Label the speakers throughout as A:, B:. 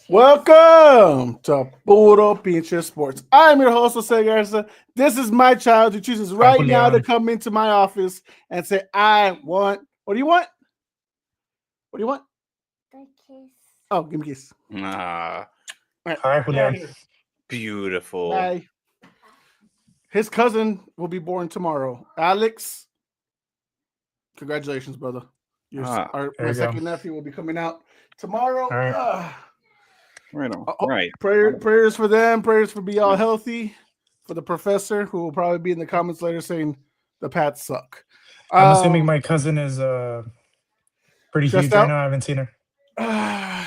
A: Welcome to Puro Pinche Sports. I'm your host, Jose Garza. This is my child who chooses
B: Hi,
A: right now to
B: Julian.
A: come into my office and say, I want, what do you want? What do you want?
C: The kiss.
A: Oh, give me a kiss.
D: Ah,
A: All right,
B: Hi,
A: get out
B: Julian.
A: of here.
D: beautiful.
A: Bye. His cousin will be born tomorrow. Alex, congratulations, brother.
D: Ah,
B: There
A: My
B: you go.
A: second nephew will be coming out tomorrow.
B: All right.
D: right on. Right.
A: Prayers for them. Prayers for be all healthy. For the professor, who will probably be in the comments later saying the Pats suck.
B: I'm assuming
A: Um,
B: my cousin is pretty
A: stressed
B: huge right
A: out.
B: now. I haven't seen her.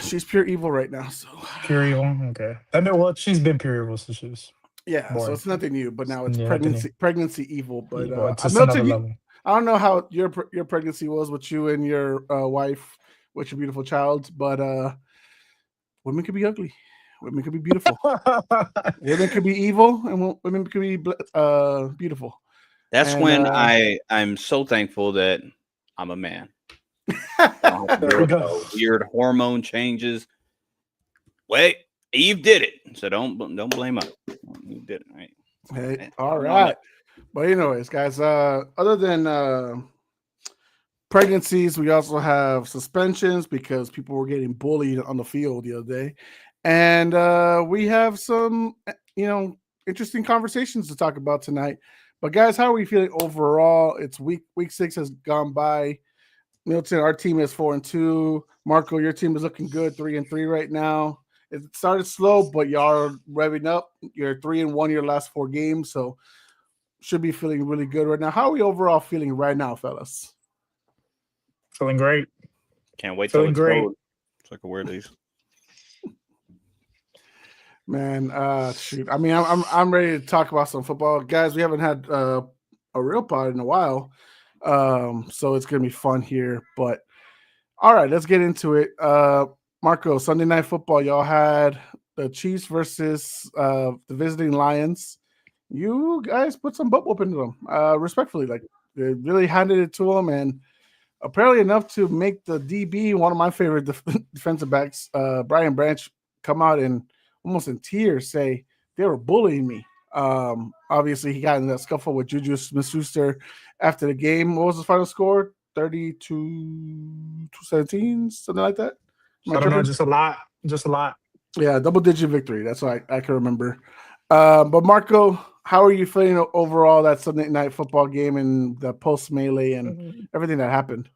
A: She's pure evil right now. So
B: Pure evil. Okay. I mean, well, she's been pure evil since she was
A: yeah, so
B: born.
A: it's nothing new, but now it's
B: Yeah, nothing new.
A: pregnancy evil. But
B: Evil. It's just another
A: Milton,
B: level.
A: I don't know how your pregnancy was with you and your wife, with your beautiful child, but women could be ugly, women could be beautiful, women could be evil, and women could be beautiful.
D: That's
A: And
D: when I'm so thankful that I'm a man. I don't have to
B: There
D: deal
B: we
D: with
B: go.
D: the weird hormone changes. Wait, Eve did it, so don't blame us. Eve did it, right?
A: hey, all
D: Putting on
A: right.
D: that.
A: But anyways, guys, other than pregnancies, we also have suspensions because people were getting bullied on the field the other day, and we have some, interesting conversations to talk about tonight. But guys, how are we feeling overall? It's week 6 has gone by. Milton, our team is 4-2. Marco, your team is looking good, 3-3 right now. It started slow, but y'all are revving up. You're 3-1 your last 4 games, so should be feeling really good right now. How are we overall feeling right now, fellas?
B: Feeling great.
D: Can't wait till
B: Feeling
D: it's
B: great.
D: cold so I can wear these.
A: Man, shoot. I mean, I'm ready to talk about some football, guys. We haven't had a real pod in a while, so it's gonna be fun here. But all right, let's get into it. Marco, Sunday Night Football, y'all had the Chiefs versus the visiting Lions. You guys put some butt whooping into them, respectfully. Like they really handed it to them, and apparently enough to make the DB, one of my favorite defensive backs, Brian Branch, come out and almost in tears say they were bullying me. Obviously, he got in that scuffle with Juju Smith-Schuster after the game. What was the final score? 32-17, something like that. Am I
B: I don't know.
A: tripping?
B: Just a lot. Just a lot.
A: Yeah, double-digit victory. That's what I can remember. But Marco, how are you feeling overall that Sunday night football game and the post melee and everything that happened?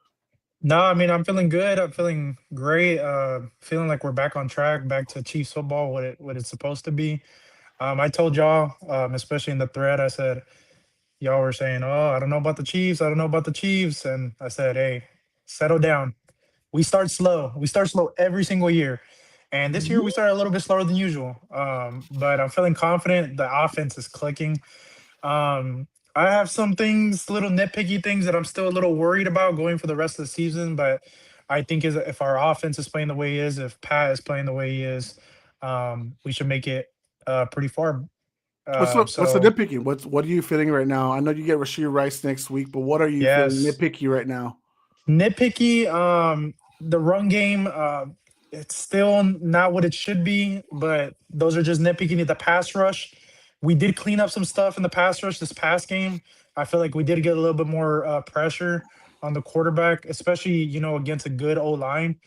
B: No, I mean, I'm feeling good. I'm feeling great. Feeling like we're back on track, back to Chiefs football, what it's supposed to be. I told y'all, especially in the thread, I said, y'all were saying, "Oh, I don't know about the Chiefs. I don't know about the Chiefs." And I said, "Hey, settle down. We start slow. We start slow every single year. And this year we started a little bit slower than usual. But I'm feeling confident. The offense is clicking. I have some things, little nitpicky things that I'm still a little worried about going for the rest of the season. But I think if our offense is playing the way he is, if Pat is playing the way he is, we should make it pretty far.
A: What's the
B: So
A: nitpicking? What are you feeling right now? I know you get Rasheed Rice next week, but what are you feeling
B: yes,
A: nitpicky right now?
B: nitpicky. The run game, it's still not what it should be, but those are just nitpicking. The pass rush, we did clean up some stuff in the pass rush this past game. I feel like we did get a little bit more pressure on the quarterback, especially against a good O line.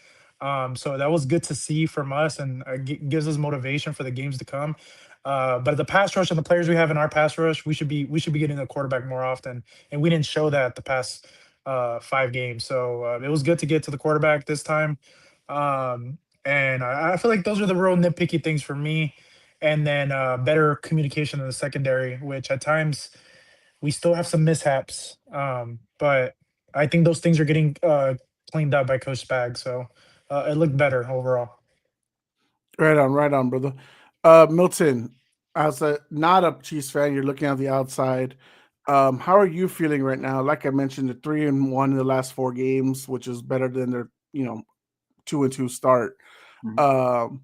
B: So that was good to see from us, and gives us motivation for the games to come. But the pass rush and the players we have in our pass rush, we should be getting the quarterback more often, and we didn't show that the past 5 games. So it was good to get to the quarterback this time. And I feel like those are the real nitpicky things for me. And then better communication in the secondary, which at times we still have some mishaps. But I think those things are getting cleaned up by Coach Spag. So it looked better overall.
A: Right on, brother. Milton, as a not a Chiefs fan, you're looking at the outside. How are you feeling right now? Like I mentioned, the 3-1 in the last 4 games, which is better than their 2-2 start.
D: Mhm.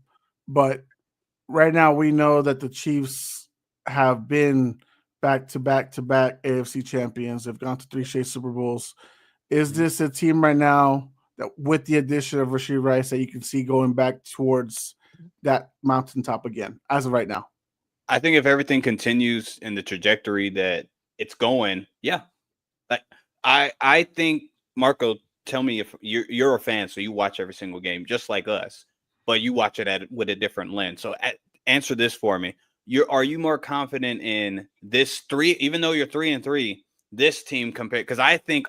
A: But right now we know that the Chiefs have been back to back to back AFC champions. They've gone to 3 straight Super Bowls. Is
D: Mhm.
A: this a team right now that, with the addition of Rasheed Rice, that you can see going back towards that mountaintop again as of right now.
D: I think if everything continues in the trajectory that it's going, yeah. Like I think Marco, tell me if you're a fan, so you watch every single game just like us, but you watch it with a different lens. So answer this for me: are you more confident in this three, even though you're 3-3, this team compared? Because I think,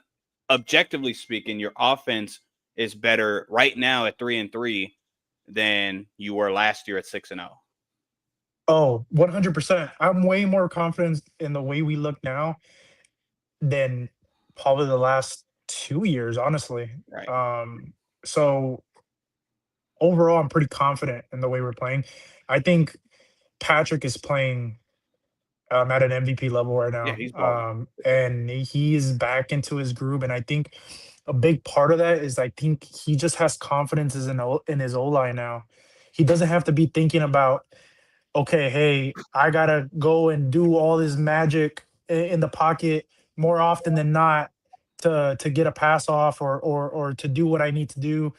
D: objectively speaking, your offense is better right now at 3-3 than you were last year at 6-0.
B: Oh, 100%. I'm way more confident in the way we look now than probably the last 2 years, honestly.
D: Right.
B: So overall, I'm pretty confident in the way we're playing. I think Patrick is playing at an MVP level right
D: Yeah,
B: now,
D: he's balling.
B: and he's back into his groove. And I think a big part of that is I think he just has confidence in his O line now. He doesn't have to be thinking about, okay, hey, I gotta go and do all this magic in the pocket more often than not to get a pass off or to do what I need to do,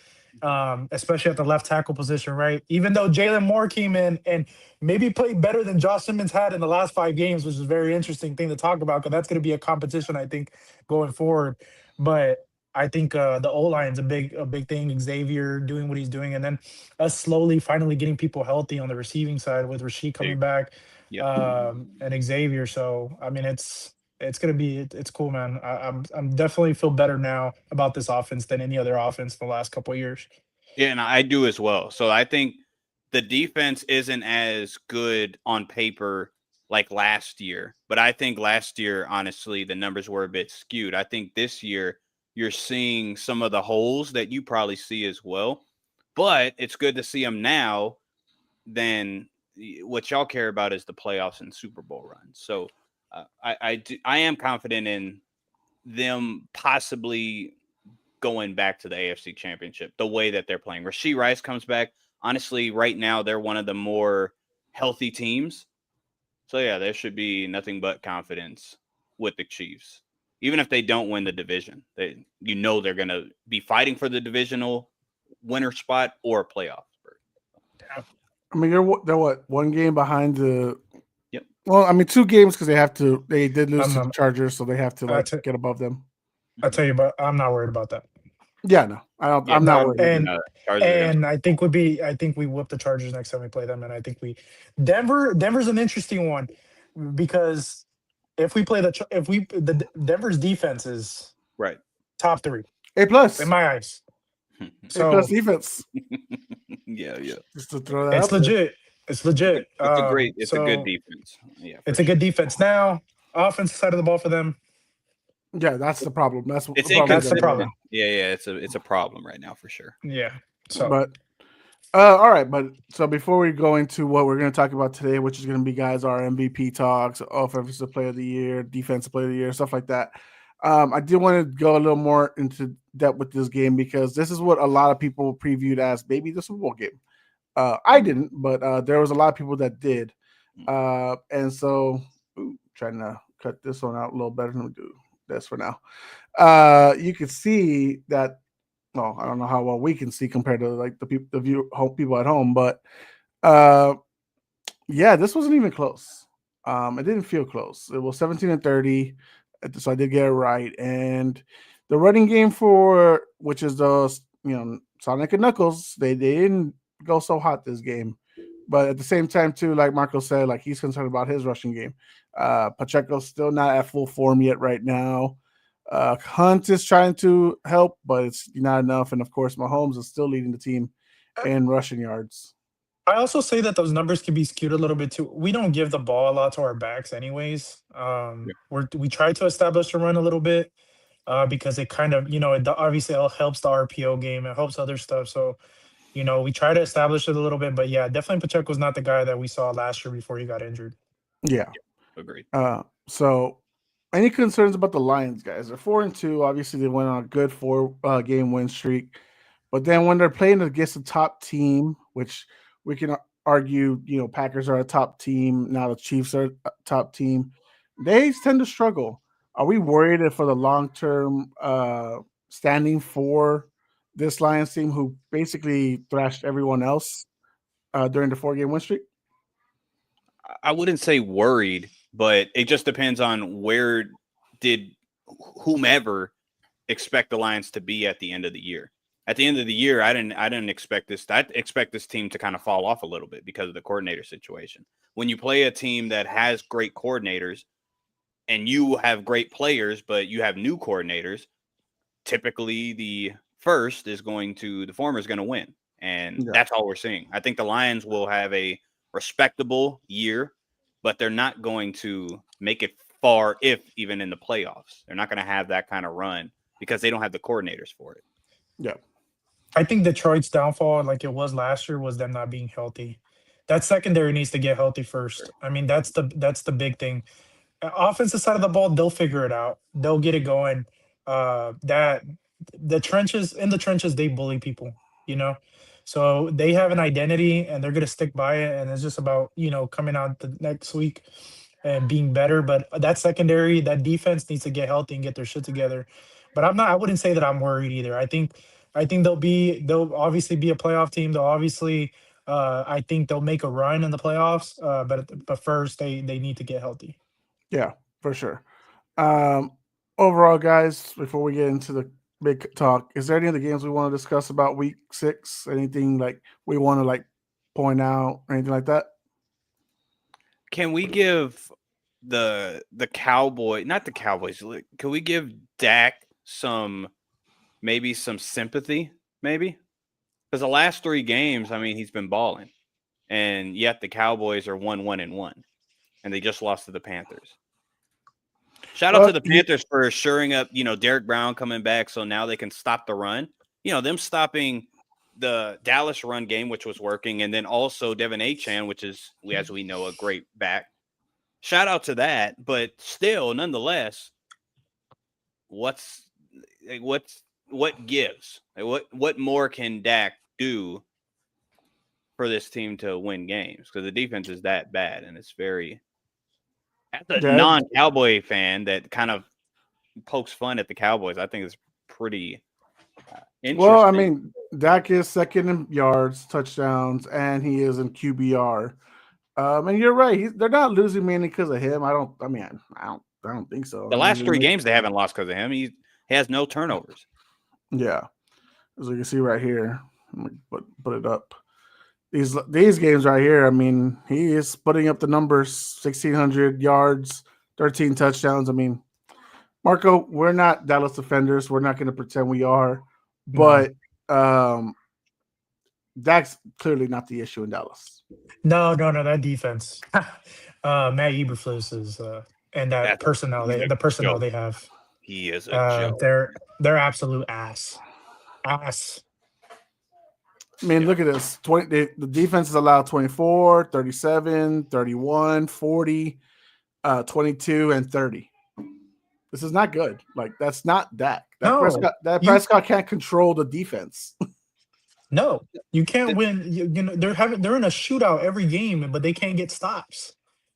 B: especially at the left tackle position, right? Even though Jalen Moore came in and maybe played better than Josh Simmons had in the last 5 games, which is a very interesting thing to talk about because that's going to be a competition, I think, going forward. But I think the O line's a big thing. Xavier doing what he's doing, and then us slowly, finally getting people healthy on the receiving side with Rasheed coming back,
D: Yep.
B: and Xavier. So I mean, it's gonna be it's cool, man. I'm definitely feel better now about this offense than any other offense in the last couple of years.
D: Yeah, and I do as well. So I think the defense isn't as good on paper like last year, but I think last year, honestly, the numbers were a bit skewed. I think this year you're seeing some of the holes that you probably see as well, but it's good to see them now. Then what y'all care about is the playoffs and Super Bowl runs. So I am confident in them possibly going back to the AFC Championship the way that they're playing. Rashee Rice comes back. Honestly, right now they're one of the more healthy teams. So yeah, there should be nothing but confidence with the Chiefs. Even if they don't win the division, they're going to be fighting for the divisional winner spot or a playoff berth.
A: I mean, they're what, one game behind the.
D: Yep.
A: Well, I mean, 2 games because they did lose to the
B: I'm
A: Chargers, so they have to
B: I t-
A: get above them.
B: I tell you, but I'm not worried about that.
A: Yeah, no, I don't.
D: Yeah,
A: I'm not
B: No,
A: worried.
B: and
D: Chargers are gonna-
B: I think we whip the Chargers next time we play them, and I think Denver's an interesting one because if we play the Denver's defense is
D: right.
B: top 3
A: A+
B: in my eyes.
A: A+
B: So
A: defense.
D: Yeah.
A: Just to throw that
B: it's
A: out there.
B: legit. It's legit.
D: It's a good defense. Yeah,
B: It's a good defense. Now, offensive side of the ball for them.
A: Yeah, that's the problem. That's
D: It's
A: the problem.
B: That's the problem.
D: Yeah. It's a problem right now for sure.
B: Yeah. So,
A: But all right, but so before we go into what we're going to talk about today, which is going to be guys our MVP talks, offensive player of the year, defensive player of the year, stuff like that. I did want to go a little more into depth with this game because this is what a lot of people previewed as maybe the Super Bowl game. I didn't, but there was a lot of people that did. And so trying to cut this one out a little better than we do this for now. You can see that. Well, I don't know how well we can see compared to like the people at home, but yeah, this wasn't even close. It didn't feel close. It was 17-30, so I did get it right. And the running game which is those Sonic and Knuckles, they didn't go so hot this game, but at the same time too, like Marco said, like he's concerned about his rushing game. Pacheco's still not at full form yet right now. Hunt is trying to help, but it's not enough. And of course, Mahomes is still leading the team in rushing yards.
B: I also say that those numbers can be skewed a little bit too. We don't give the ball a lot to our backs, anyways. We try to establish the run a little bit because it kind of, obviously it helps the RPO game. It helps other stuff. So, we try to establish it a little bit. But yeah, definitely Pacheco's not the guy that we saw last year before he got injured.
A: Yeah.
D: Agreed.
A: So any concerns about the Lions, guys? They're 4-2. Obviously, they went on a good 4-game win streak. But then when they're playing against a top team, which we can argue, Packers are a top team. Now the Chiefs are a top team. They tend to struggle. Are we worried for the long-term standing for this Lions team who basically thrashed everyone else during the 4-game win streak?
D: I wouldn't say worried, but it just depends on where did whomever expect the Lions to be at the end of the year. At the end of the year, I didn't expect this. I expect this team to kind of fall off a little bit because of the coordinator situation. When you play a team that has great coordinators and you have great players, but you have new coordinators, typically the former is going to win. And that's all we're seeing. I think the Lions will have a respectable year, but they're not going to make it far, if even in the playoffs. They're not going to have that kind of run because they don't have the coordinators for it.
A: Yeah.
B: I think Detroit's downfall, like it was last year, was them not being healthy. That secondary needs to get healthy first. I mean, that's the big thing. Offensive side of the ball, they'll figure it out. They'll get it going. That in the trenches, they bully people, you know. So they have an identity and they're gonna stick by it. And it's just about, coming out the next week and being better. But that secondary, that defense needs to get healthy and get their shit together. But I wouldn't say that I'm worried either. I think they'll obviously be a playoff team. They'll obviously I think they'll make a run in the playoffs. But first they need to get healthy.
A: Yeah, for sure. Overall, guys, before we get into the big talk, is there any other games we want to discuss about week 6? Anything like we want to like point out or anything like that?
D: Can we give the Cowboy, not the Cowboys, can we give Dak maybe some sympathy, maybe? Because the last 3 games, I mean, he's been balling. And yet the Cowboys are 1-1-1. And they just lost to the Panthers. Shout out to the Panthers for shoring up, Derek Brown coming back, so now they can stop the run. Them stopping the Dallas run game, which was working, and then also Devin Achane, which is, as we know, a great back. Shout out to that, but still, nonetheless, what gives? What more can Dak do for this team to win games? Because the defense is that bad, and it's very. As a non-Cowboy fan that kind of pokes fun at the Cowboys, I think it's pretty interesting.
A: Well, I mean, Dak is second in yards, touchdowns, and he is in QBR. And you're right; they're not losing mainly because of him. I don't think so.
D: The last 3 games they haven't lost because of him. He has no turnovers.
A: Yeah, as you can see right here, let me put it up. These games right here, I mean, he is putting up the numbers: 1,600 yards, 13 touchdowns. I mean, Marco, we're not Dallas defenders. We're not going to pretend we are, but Dak's clearly not the issue in Dallas.
B: No, that defense. Matt Eberflus is and that personnel they have.
D: He is a joke.
B: They're absolute ass.
A: I mean, look at this. The defense is allowed 24, 37, 31, 40, 22, and 30. This is not good. Like, that's not Dak. Prescott can't control the defense.
B: No, you can't win. They're in a shootout every game, but they can't get stops.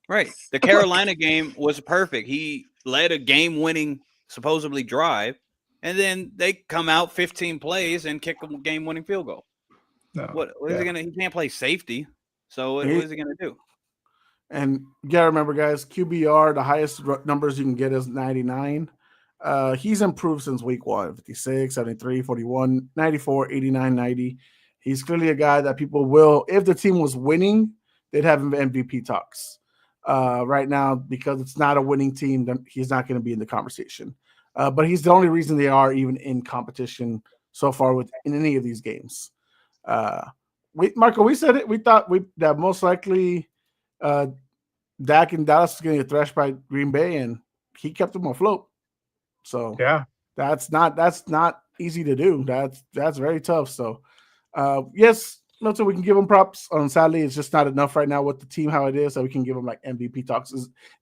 D: Right. The Carolina game was perfect. He led a game-winning, supposedly, drive, and then they come out 15 plays and kick a game-winning field goal.
A: No.
D: What is he gonna? He can't play safety. So what is he gonna do?
A: And you gotta remember, guys, QBR, the highest numbers you can get is 99. He's improved since week 1: 56, 73, 41, 94, 89, 90. He's clearly a guy that people will, if the team was winning, they'd have him MVP talks. Right now, because it's not a winning team, then he's not going to be in the conversation. But he's the only reason they are even in competition so far in any of these games. Marco, we said it. We thought that most likely Dak and Dallas was going to get thrashed by Green Bay, and he kept them afloat. So
B: yeah,
A: that's not easy to do. That's very tough. So yes, Milton, we can give him props. Sadly, it's just not enough right now with the team how it is, so we can give him like MVP talks.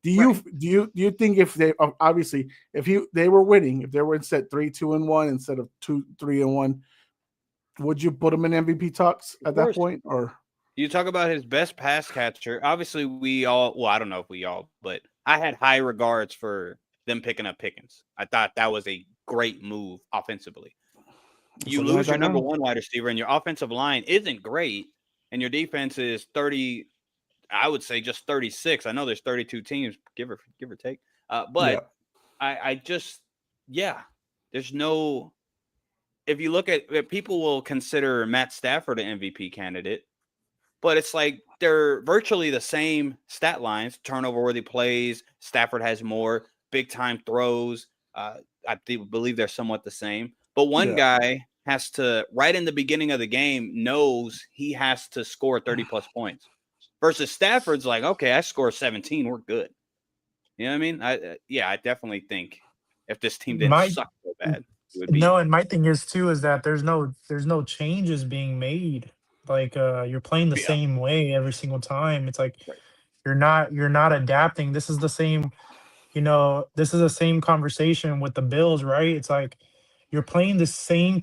A: Do you think if they obviously they were winning, if they were instead 3-2-1 instead of 2-3-1, would you put him in MVP talks at that point? Or
D: you talk about his best pass catcher? Obviously, I don't know if we all, but I had high regards for them picking up Pickens. I thought that was a great move offensively. You lose your number 1 wide receiver, and your offensive line isn't great, and your defense is 30, I would say just 36. I know there's 32 teams, give or take. But I just, yeah, there's no. If you look at, people will consider Matt Stafford an MVP candidate, but it's like they're virtually the same stat lines: turnover worthy plays. Stafford has more big time throws. I believe they're somewhat the same, but one guy has to, right in the beginning of the game, knows he has to score 30 plus points, versus Stafford's like, okay, I score 17, we're good. You know what I mean? I definitely think if this team didn't
B: My
D: suck so bad, it would be.
B: No, and my thing is too is that there's no changes being made. Like you're playing the
D: Yeah,
B: same way every single time. It's like
D: right.
B: you're not adapting. This is the same, this is the same conversation with the Bills, right? It's like you're playing the same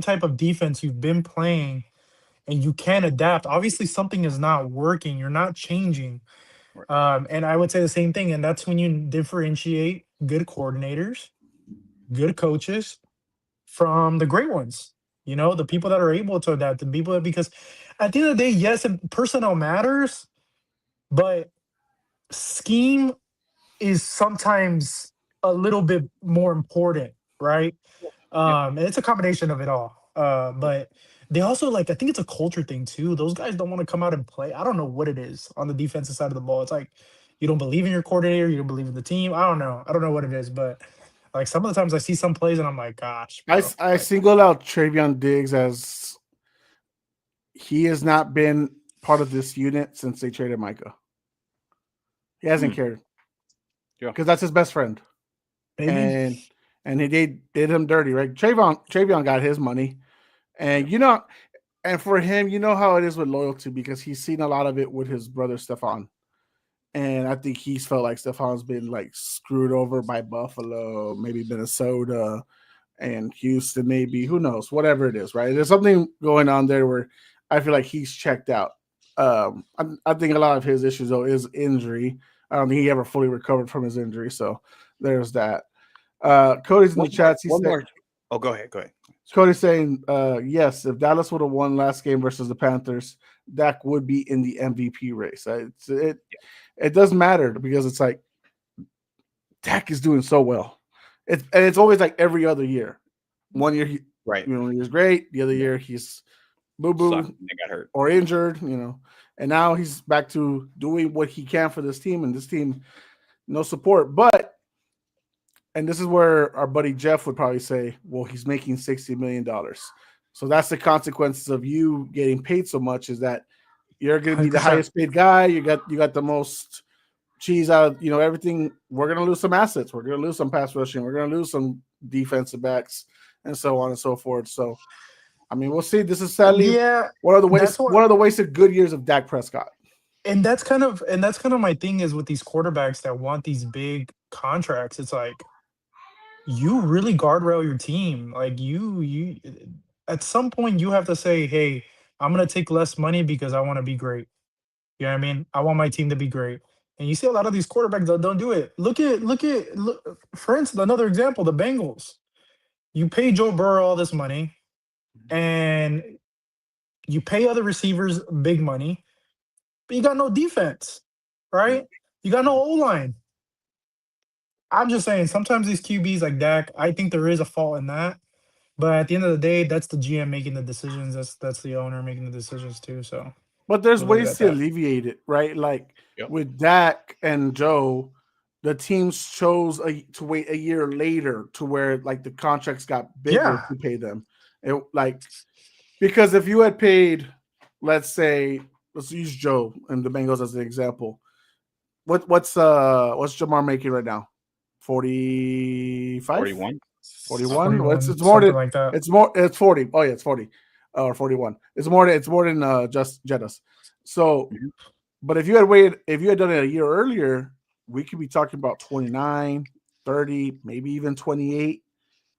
B: type of defense you've been playing and you can't adapt. Obviously something is not working. You're not changing.
D: Right.
B: And I would say the same thing, and that's when you differentiate good coordinators, good coaches from the great ones. The people that are able to adapt, the people that, because at the end of the day, yes, personnel matters, but scheme is sometimes a little bit more important, right?
D: Yep.
B: And it's a combination of it all. But they also, like, I think it's a culture thing too. Those guys don't want to come out and play. I don't know what it is on the defensive side of the ball. It's like you don't believe in your coordinator, you don't believe in the team. I don't know. I don't know what it is, but like some of the times I see some plays and I'm like, gosh, bro.
A: I
B: Like,
A: single out Travion Diggs as he has not been part of this unit since they traded Micah. He hasn't cared.
D: Yeah.
A: Because that's his best friend.
B: maybe.
A: And he did him dirty, right? Travion got his money. And and for him, you know how it is with loyalty because he's seen a lot of it with his brother Stephon. And I think he's felt like Stephon's been like screwed over by Buffalo, maybe Minnesota and Houston, maybe. Who knows? Whatever it is, right? There's something going on there where I feel like he's checked out. I think a lot of his issues though is injury. I don't think he ever fully recovered from his injury. So there's that. Cody's in the chat. He said,
D: more. Oh, go ahead.
A: Cody's saying, yes, if Dallas would have won last game versus the Panthers, Dak would be in the MVP race. It doesn't matter because it's like Dak is doing so well. It's always like every other year. One year he's great. The other year he's boo-boo
D: got hurt
A: or injured, and now he's back to doing what he can for this team, and this team, no support. But, and this is where our buddy Jeff would probably say, well, he's making $60 million. So that's the consequences of you getting paid so much, is that you're going to be the
B: 100%.
A: highest paid guy. You got the most cheese out, everything. We're going to lose some assets. We're going to lose some pass rushing. We're going to lose some defensive backs and so on and so forth. So, I mean, we'll see. This is sadly one of the wasted good years of Dak Prescott.
B: And that's kind of my thing is with these quarterbacks that want these big contracts. It's like you really guardrail your team. Like you at some point you have to say, hey, I'm gonna take less money because I want to be great. You know what I mean? I want my team to be great. And you see a lot of these quarterbacks that don't do it. Look, for instance, another example, the Bengals. You pay Joe Burrow all this money, and you pay other receivers big money, but you got no defense, right? You got no O-line. I'm just saying, sometimes these QBs like Dak, I think there is a fault in that. But at the end of the day, that's the GM making the decisions. That's the owner making the decisions too. So,
A: but there's
B: we'll leave it
A: ways
B: at
A: to
B: that.
A: alleviate it, right? Like with Dak and Joe, the teams chose to wait a year later to where like the contracts got bigger to pay them. Because if you had paid, let's use Joe and the Bengals as an example. What's Jamar making right now? 45?
D: 41.
A: 41? Well, it's more
B: something
A: than
B: like that.
A: It's 40. Oh yeah, it's 40 or 41. It's more than just Jettas. So, but if you had done it a year earlier, we could be talking about 29, 30, maybe even 28.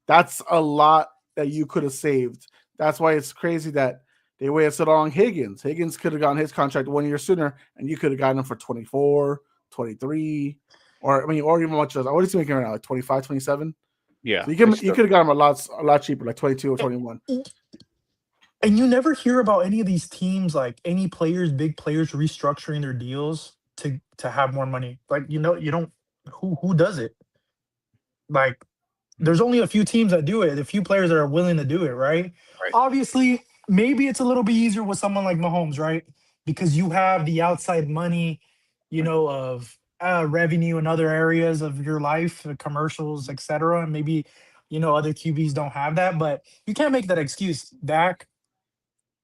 A: That's a lot that you could have saved. That's why it's crazy that they waited so long. Higgins could have gotten his contract 1 year sooner, and you could have gotten him for 24, 23, or even much less. What is he making right now? Like 25, 27?
D: Yeah.
A: So you could have gotten him a lot cheaper, like 22 or 21.
B: And you never hear about any of these teams, like any players, big players restructuring their deals to have more money. Like, you don't, who does it? Like, there's only a few teams that do it, a few players that are willing to do it, right?
D: Right.
B: Obviously, maybe it's a little bit easier with someone like Mahomes, right? Because you have the outside money, of revenue in other areas of your life, commercials, etc. And maybe, other QBs don't have that, but you can't make that excuse. Dak,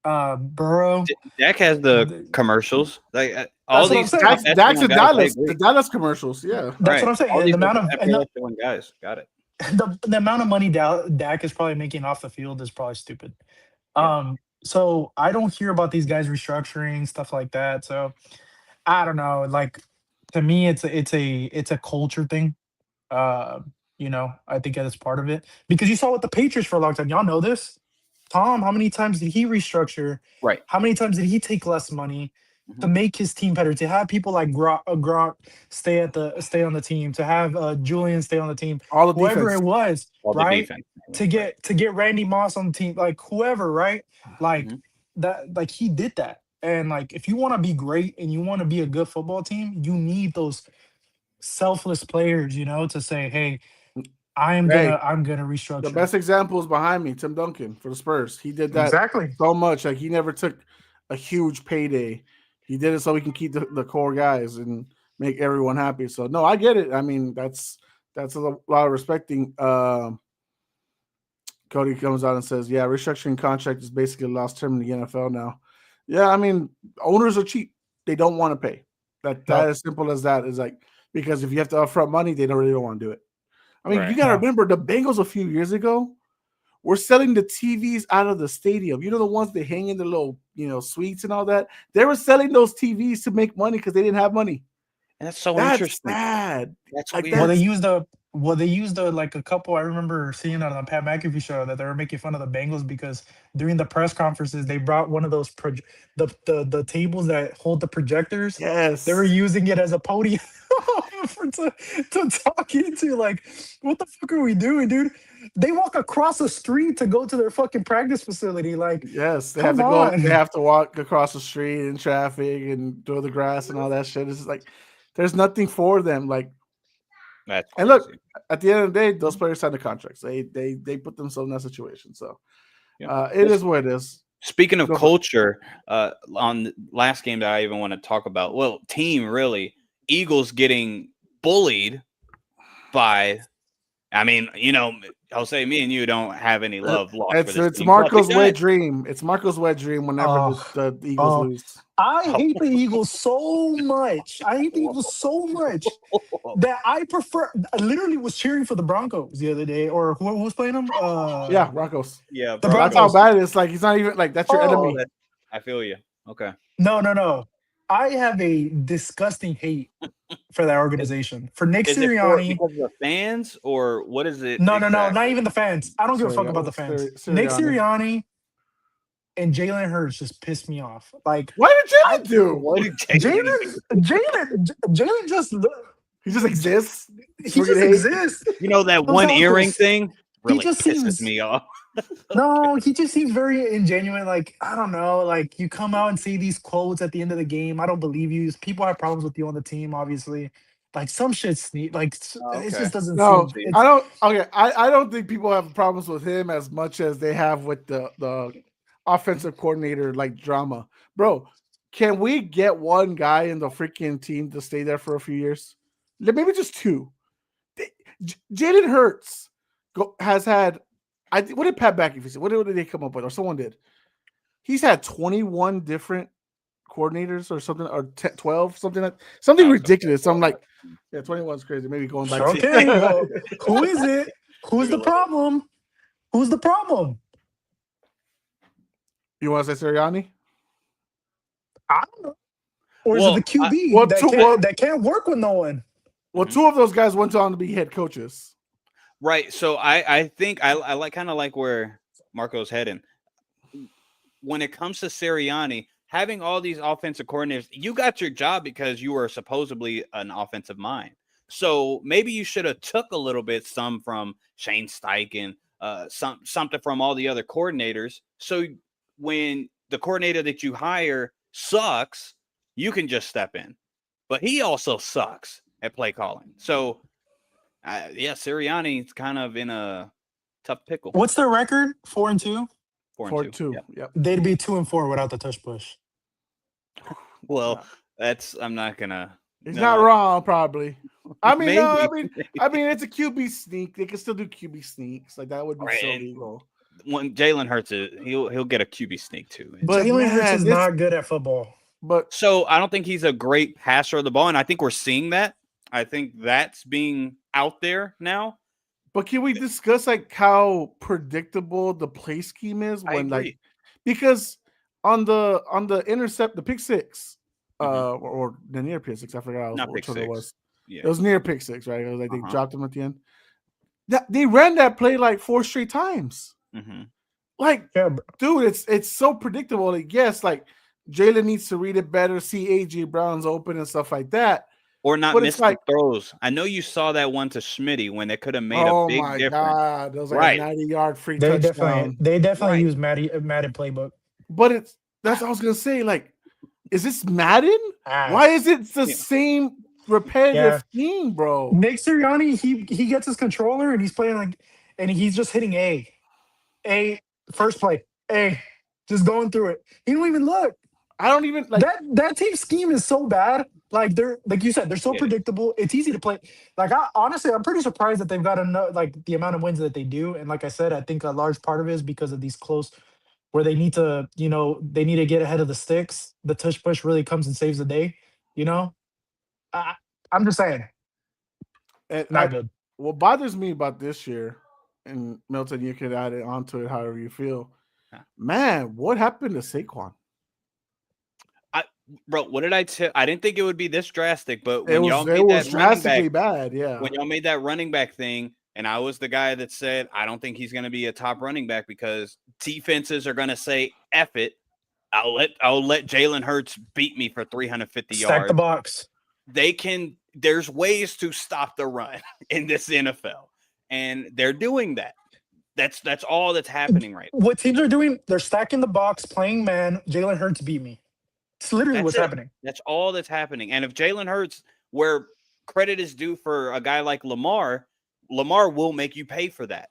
B: Burrow,
D: Dak has the
B: th-
D: commercials. Like all
B: that's what I'm
D: these
B: saying.
D: top
A: Dak's
D: echelon
A: in
D: guys, I
A: Dallas. The
D: agree.
A: Dallas commercials. Yeah.
B: That's what
D: Right.
B: I'm saying.
D: All
B: And
D: these
B: the amount of and
D: upper echelon guys. Got it.
B: the amount of money Dak is probably making off the field is probably stupid.
D: Yeah.
B: So I don't hear about these guys restructuring stuff like that. So I don't know. Like, to me, it's a culture thing. I think that is part of it because you saw with the Patriots for a long time. Y'all know this. Tom, how many times did he restructure?
D: Right.
B: How many times did he take less money to
D: Mhm.
B: make his team better? To have people like Gronk stay on the team, to have Julian stay on the team,
A: All the
B: whoever
A: defense.
B: it was,
D: All the
B: right?
D: defense.
B: To
D: Right.
B: get Randy Moss on the team, like whoever, right? Like
D: Mhm.
B: that, like he did that. And like, if you want to be great and you want to be a good football team, you need those selfless players, to say, "Hey,
A: Hey,
B: I'm gonna
A: the
B: restructure."
A: best example is behind me, Tim Duncan for the Spurs. He did that
B: Exactly.
A: so much. Like he never took a huge payday. He did it so he can keep the core guys and make everyone happy. So no, I get it. I mean, that's a lot of respecting. Cody comes out and says, "Yeah, restructuring contract is basically a lost term in the NFL now." Yeah, I mean, owners are cheap; they don't want to pay. That
B: No,
A: as simple as that is like because if you have to upfront money, they don't want to do it. I mean, you
D: Right.
A: got to
B: no.
A: remember the Bengals a few years ago were selling the TVs out of the stadium. You know the ones they hang in the little suites and all that. They were selling those TVs to make money because they didn't have money.
D: And that's so
A: That's
D: interesting.
A: sad.
D: That's
A: Like
B: Well, they
D: weird.
A: that's
B: used the well, they used the like a couple. I remember seeing it on the Pat McAfee show that they were making fun of the Bengals because during the press conferences they brought one of those the tables that hold the projectors. They were
A: yes.
B: using it as a podium to talk into. Like, what the fuck are we doing, dude? They walk across the street to go to their fucking practice facility. Like,
A: Yes, they have
B: come
A: to go. They
B: on.
A: have to walk across the street in traffic and throw the grass and all that shit. It's just like there's nothing for them. Like,
D: That's
A: and look,
D: crazy.
A: at the end of the day, those players signed the contracts. They put themselves in that situation. So
D: Yeah.
A: it
D: Well,
A: is what it is.
D: speaking of
A: Go for it.
D: culture, on the last game that I even want to talk about, well, team really, Eagles getting bullied by. I mean, I'll say me and you don't have any love lost for this
A: It's
D: team, but the
A: Marco's wet
D: Giants.
A: dream. It's Marco's wet dream whenever
B: Oh,
A: the Eagles
B: oh,
A: lose.
B: I hate the Eagles so much. I hate the Eagles so much that I prefer. I literally was cheering for the Broncos the other day, or who was playing them?
A: Yeah, Broncos.
D: Yeah,
B: The
A: That's how
D: Broncos.
B: Broncos.
A: bad it is. Like he's not even like that's your
B: Oh
D: Oh,
A: enemy.
D: that I feel you. Okay.
B: no, no, no! I have a disgusting hate for that
D: Is,
B: organization, for Nick
D: is it for
B: Sirianni.
D: because of the fans or what is it
B: No, no, no, not
D: exactly?
B: even the fans. I don't give a fuck about the fans. Nick
A: Sirianni.
B: Sirianni and Jalen Hurts just pissed me off. Like,
A: What did
B: I
A: Jalen do?
D: What did Jalen
B: Jalen,
D: do?
B: Jalen just
A: He just exists.
B: he
A: Freaking
B: just
A: hate.
B: exists.
D: That
B: Those
D: one earring
B: uncles.
D: thing
B: He
D: really
B: just
D: pisses
B: seems
D: me off.
B: no, he just seems very ingenuine. Like, I don't know. Like, you come out and say these quotes at the end of the game. I don't believe you. People have problems with you on the team, obviously. Like, some shit's like
D: Oh,
B: it
D: okay.
B: just doesn't
A: No,
B: seem.
D: See,
A: I
B: It's
A: don't. Okay, I don't think people have problems with him as much as they have with the offensive coordinator like drama, bro. Can we get one guy in the freaking team to stay there for a few years? Maybe just two. Jalen Hurts has had. What did Pat McAfee say? What did they come up with? Or someone did. He's had 21 different coordinators or something, or 12, something
D: oh, so
A: ridiculous. So I'm like, yeah, 21 is crazy. Maybe going back
B: okay.
A: to
B: Well, who is it? Who's the problem? Who's the problem?
A: you want to say Sirianni?
B: I don't know. Or is it the
D: well,
B: QB
A: Well,
B: that can't work with no one?
A: two of those guys went on to be head coaches.
D: right. So I think I like kind of like where Marco's heading. When it comes to Sirianni, having all these offensive coordinators, you got your job because you were supposedly an offensive mind. So maybe you should have took a little bit, some from Shane Steichen, something from all the other coordinators. So when the coordinator that you hire sucks, you can just step in. But he also sucks at play calling. So, Sirianni's kind of in a tough pickle.
B: What's their record? 4-2.
A: 4-2.
D: Yep.
A: Yep.
B: They'd be 2-4 without the tush push.
D: Well, I'm not gonna.
A: He's not wrong, probably. I mean,
D: Maybe.
A: I mean, it's a QB sneak. They can still do QB sneaks. Like that would be so
D: Right.
A: legal.
D: When Jalen Hurts, he'll get a QB sneak too.
A: But
B: Jalen Hurts
A: man,
B: is not good at football.
A: But
D: So I don't think he's a great passer of the ball, and I think we're seeing that. I think that's being out there now.
A: But can we discuss like how predictable the play scheme is
D: I
A: when
D: agree.
A: like because on the intercept, the pick six, or the near pick six, I forgot
D: Not
A: which
D: pick
A: one it
D: six.
A: was.
D: Yeah.
A: It was near pick six, right? It was like they
D: Uh-huh.
A: dropped him at the end. They ran that play like 4 straight times.
D: Mhm.
A: Like,
B: Yeah,
A: dude, it's so predictable. Like, yes, like Jalen needs to read it better, see AJ Brown's open and stuff like that.
D: Or not
A: But
D: miss
A: it's like,
D: the throws. I know you saw that one to Smitty when they could have made a
A: oh
D: big
A: my
D: difference.
A: god, that was like
D: Right.
A: a 90-yard free
B: they
A: touchdown.
B: definitely
D: Right.
B: use Madden playbook.
A: But that's what I was gonna say. Like, is this Madden?
B: Ass.
A: Why is it the
D: Yeah.
A: same repetitive scheme, bro?
B: Nick Sirianni, he gets his controller and he's playing like, and he's just hitting A, first play, A, just going through it. He don't even look.
A: I don't even like
B: That team scheme is so bad. Like they're like you said, they're so
D: Get it.
B: predictable. It's easy to play. Like honestly, I'm pretty surprised that they've got enough, like the amount of wins that they do. And like I said, I think a large part of it is because of these close where they need to, they need to get ahead of the sticks. The tush push really comes and saves the day. I'm just saying, not good.
A: what bothers me about this year, and Milton, you can add it onto it however you feel.
D: Yeah.
A: Man, what happened to Saquon?
D: Bro, what did I tell? I didn't think it would be this drastic, but
A: It
D: when y'all
A: was
D: made that running
A: drastically
D: back,
A: bad, yeah.
D: when y'all made that running back thing, and I was the guy that said I don't think he's going to be a top running back because defenses are going to say F it. I'll let Jalen Hurts beat me for 350
B: Stack
D: yards.
B: the box.
D: There's ways to stop the run in this NFL, and they're doing that. That's all that's happening right now.
B: What teams are doing, they're stacking the box, playing man. Jalen Hurts beat me. It's literally
D: That's
B: what's
D: it.
B: happening.
D: That's all that's happening. And if Jalen Hurts, where credit is due for a guy like Lamar will make you pay for that.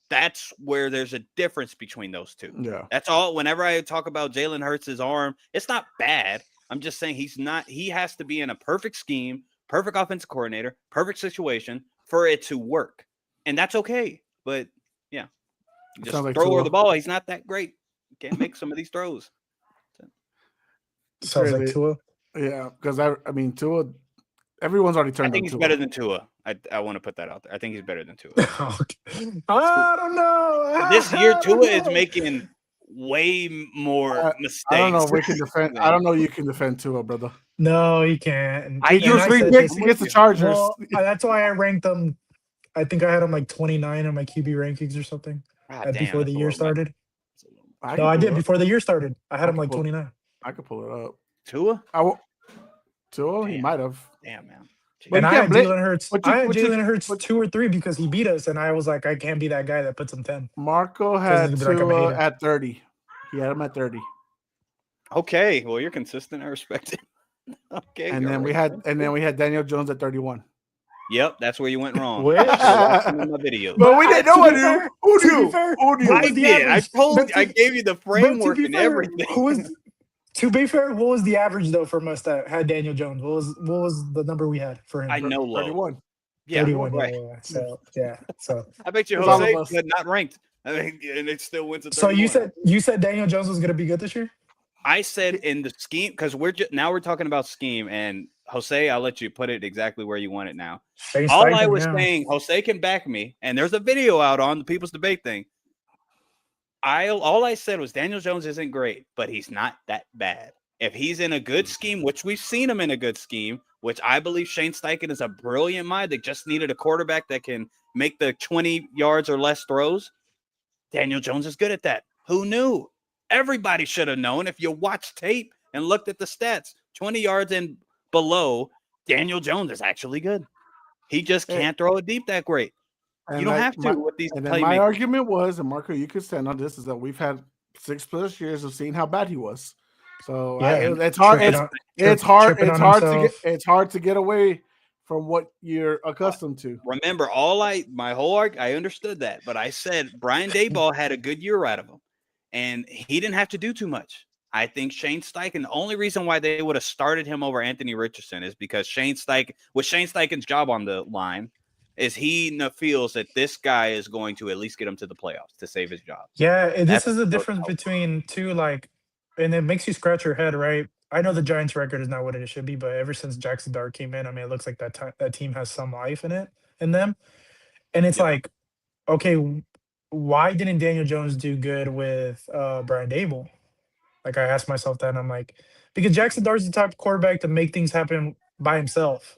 D: That's where there's a difference between those two.
A: Yeah.
D: That's all. Whenever I talk about Jalen Hurts' arm, it's not bad. I'm just saying he has to be in a perfect scheme, perfect offensive coordinator, perfect situation for it to work. And that's okay. But yeah, just
A: Sounds like
D: throw over
A: Tua.
D: the ball. He's not that great. Can't make some of these throws.
B: Sounds like
A: Crazy.
B: Tua.
A: Yeah, because I mean Tua, everyone's already turned.
D: I think
A: on
D: he's
A: Tua.
D: better than Tua. I want to put that out there. I think he's better than Tua.
B: I don't know.
D: This year,
B: I don't
D: Tua is
B: know.
D: making way more mistakes.
A: I don't know if we can defend. I don't know you can defend Tua, brother.
B: No, he can't.
D: I
B: And
A: He was
D: I
A: three
D: said
A: picks
D: this-
A: against the Chargers.
B: Well, that's why I ranked them. I think I had them like 29 on my QB rankings or something
D: God damn,
B: before the
D: that's a
B: year
D: little much.
B: started.
A: I
B: No, I
A: could
B: did
A: pull it
B: before the year started. I had
A: I
B: him
A: could
B: like
A: pull-
B: 29.
A: I could pull it up.
D: Tua?
A: Tua, he
D: Damn.
A: might have.
D: Damn, man.
A: But
B: And
A: you
B: I
A: can't
B: had
A: blame-
B: Jalen Hurts.
A: but you-
B: I had
A: but you-
B: Jalen Hurts
A: but-
B: 2 or 3 because he beat us, and I was like, I can't be that guy that puts him 10.
A: Marco had
B: Doesn't look like I'm
A: Tua
B: hating.
A: at 30. He had him at 30.
D: Okay, well, you're consistent. I respect it. Okay.
A: And then we had Daniel Jones at 31.
D: Yep, that's where you went wrong.
B: Which-
D: Watch some of my videos.
A: But we didn't know
B: to
A: what
B: be
A: to
B: fair-
A: do. Who
B: to be
A: knew?
B: fair,
A: Who
B: what
A: knew?
D: I
B: was the
D: did. I
B: average?
D: told
B: But
D: you. I
B: to-
D: gave you the
B: But
D: framework
B: to be
D: and
B: fair,
D: everything.
B: to be fair, what was the average though for us that had Daniel Jones? What was the number we had for him?
D: I know low.
A: 31.
D: Yeah,
B: 31.
D: right.
B: Yeah. So
D: I bet you
A: It was all
D: Jose
A: of us.
D: but not ranked. I mean, and it still went to 31.
B: So you said Daniel Jones was going to be good this year?
D: I said in the scheme because now we're talking about scheme, and Jose, I'll let you put it exactly where you want it now.
B: Shane
D: All I
B: Steichen,
D: was
B: yeah.
D: saying, Jose can back me, and there's a video out on the People's Debate thing. All I said was Daniel Jones isn't great, but he's not that bad. If he's in a good scheme, which we've seen him in a good scheme, which I believe Shane Steichen is a brilliant mind that just needed a quarterback that can make the 20 yards or less throws. Daniel Jones is good at that. Who knew? Everybody should have known if you watched tape and looked at the stats. 20 yards and below, Daniel Jones is actually good. He just can't throw it deep that great.
A: And
D: You don't
A: like
D: have to with these
A: And then my
D: playmakers.
A: argument was, and Marco, you could stand on this, is that we've had 6+ years of seeing how bad he was. So
B: Yeah,
A: it's hard.
B: tripping on himself.
A: It's hard to get away from what you're accustomed to.
D: Remember, I understood that, but I said Brian Daboll had a good year out of him, and he didn't have to do too much. I think Shane Steichen, the only reason why they would have started him over Anthony Richardson is because Shane Steichen's job on the line, is he feels that this guy is going to at least get him to the playoffs to save his job.
B: Yeah, and this
D: That's
B: is the
D: what
B: difference between two, like, and it makes you scratch your head, right? I know the Giants' record is not what it should be, but ever since Jackson Dart came in, I mean, it looks like that team has some life in them, and it's
D: Yep.
B: like, okay, why didn't Daniel Jones do good with Brian Dable? Like, I asked myself that, and I'm like, because Jackson Dart's the type of quarterback to make things happen by himself.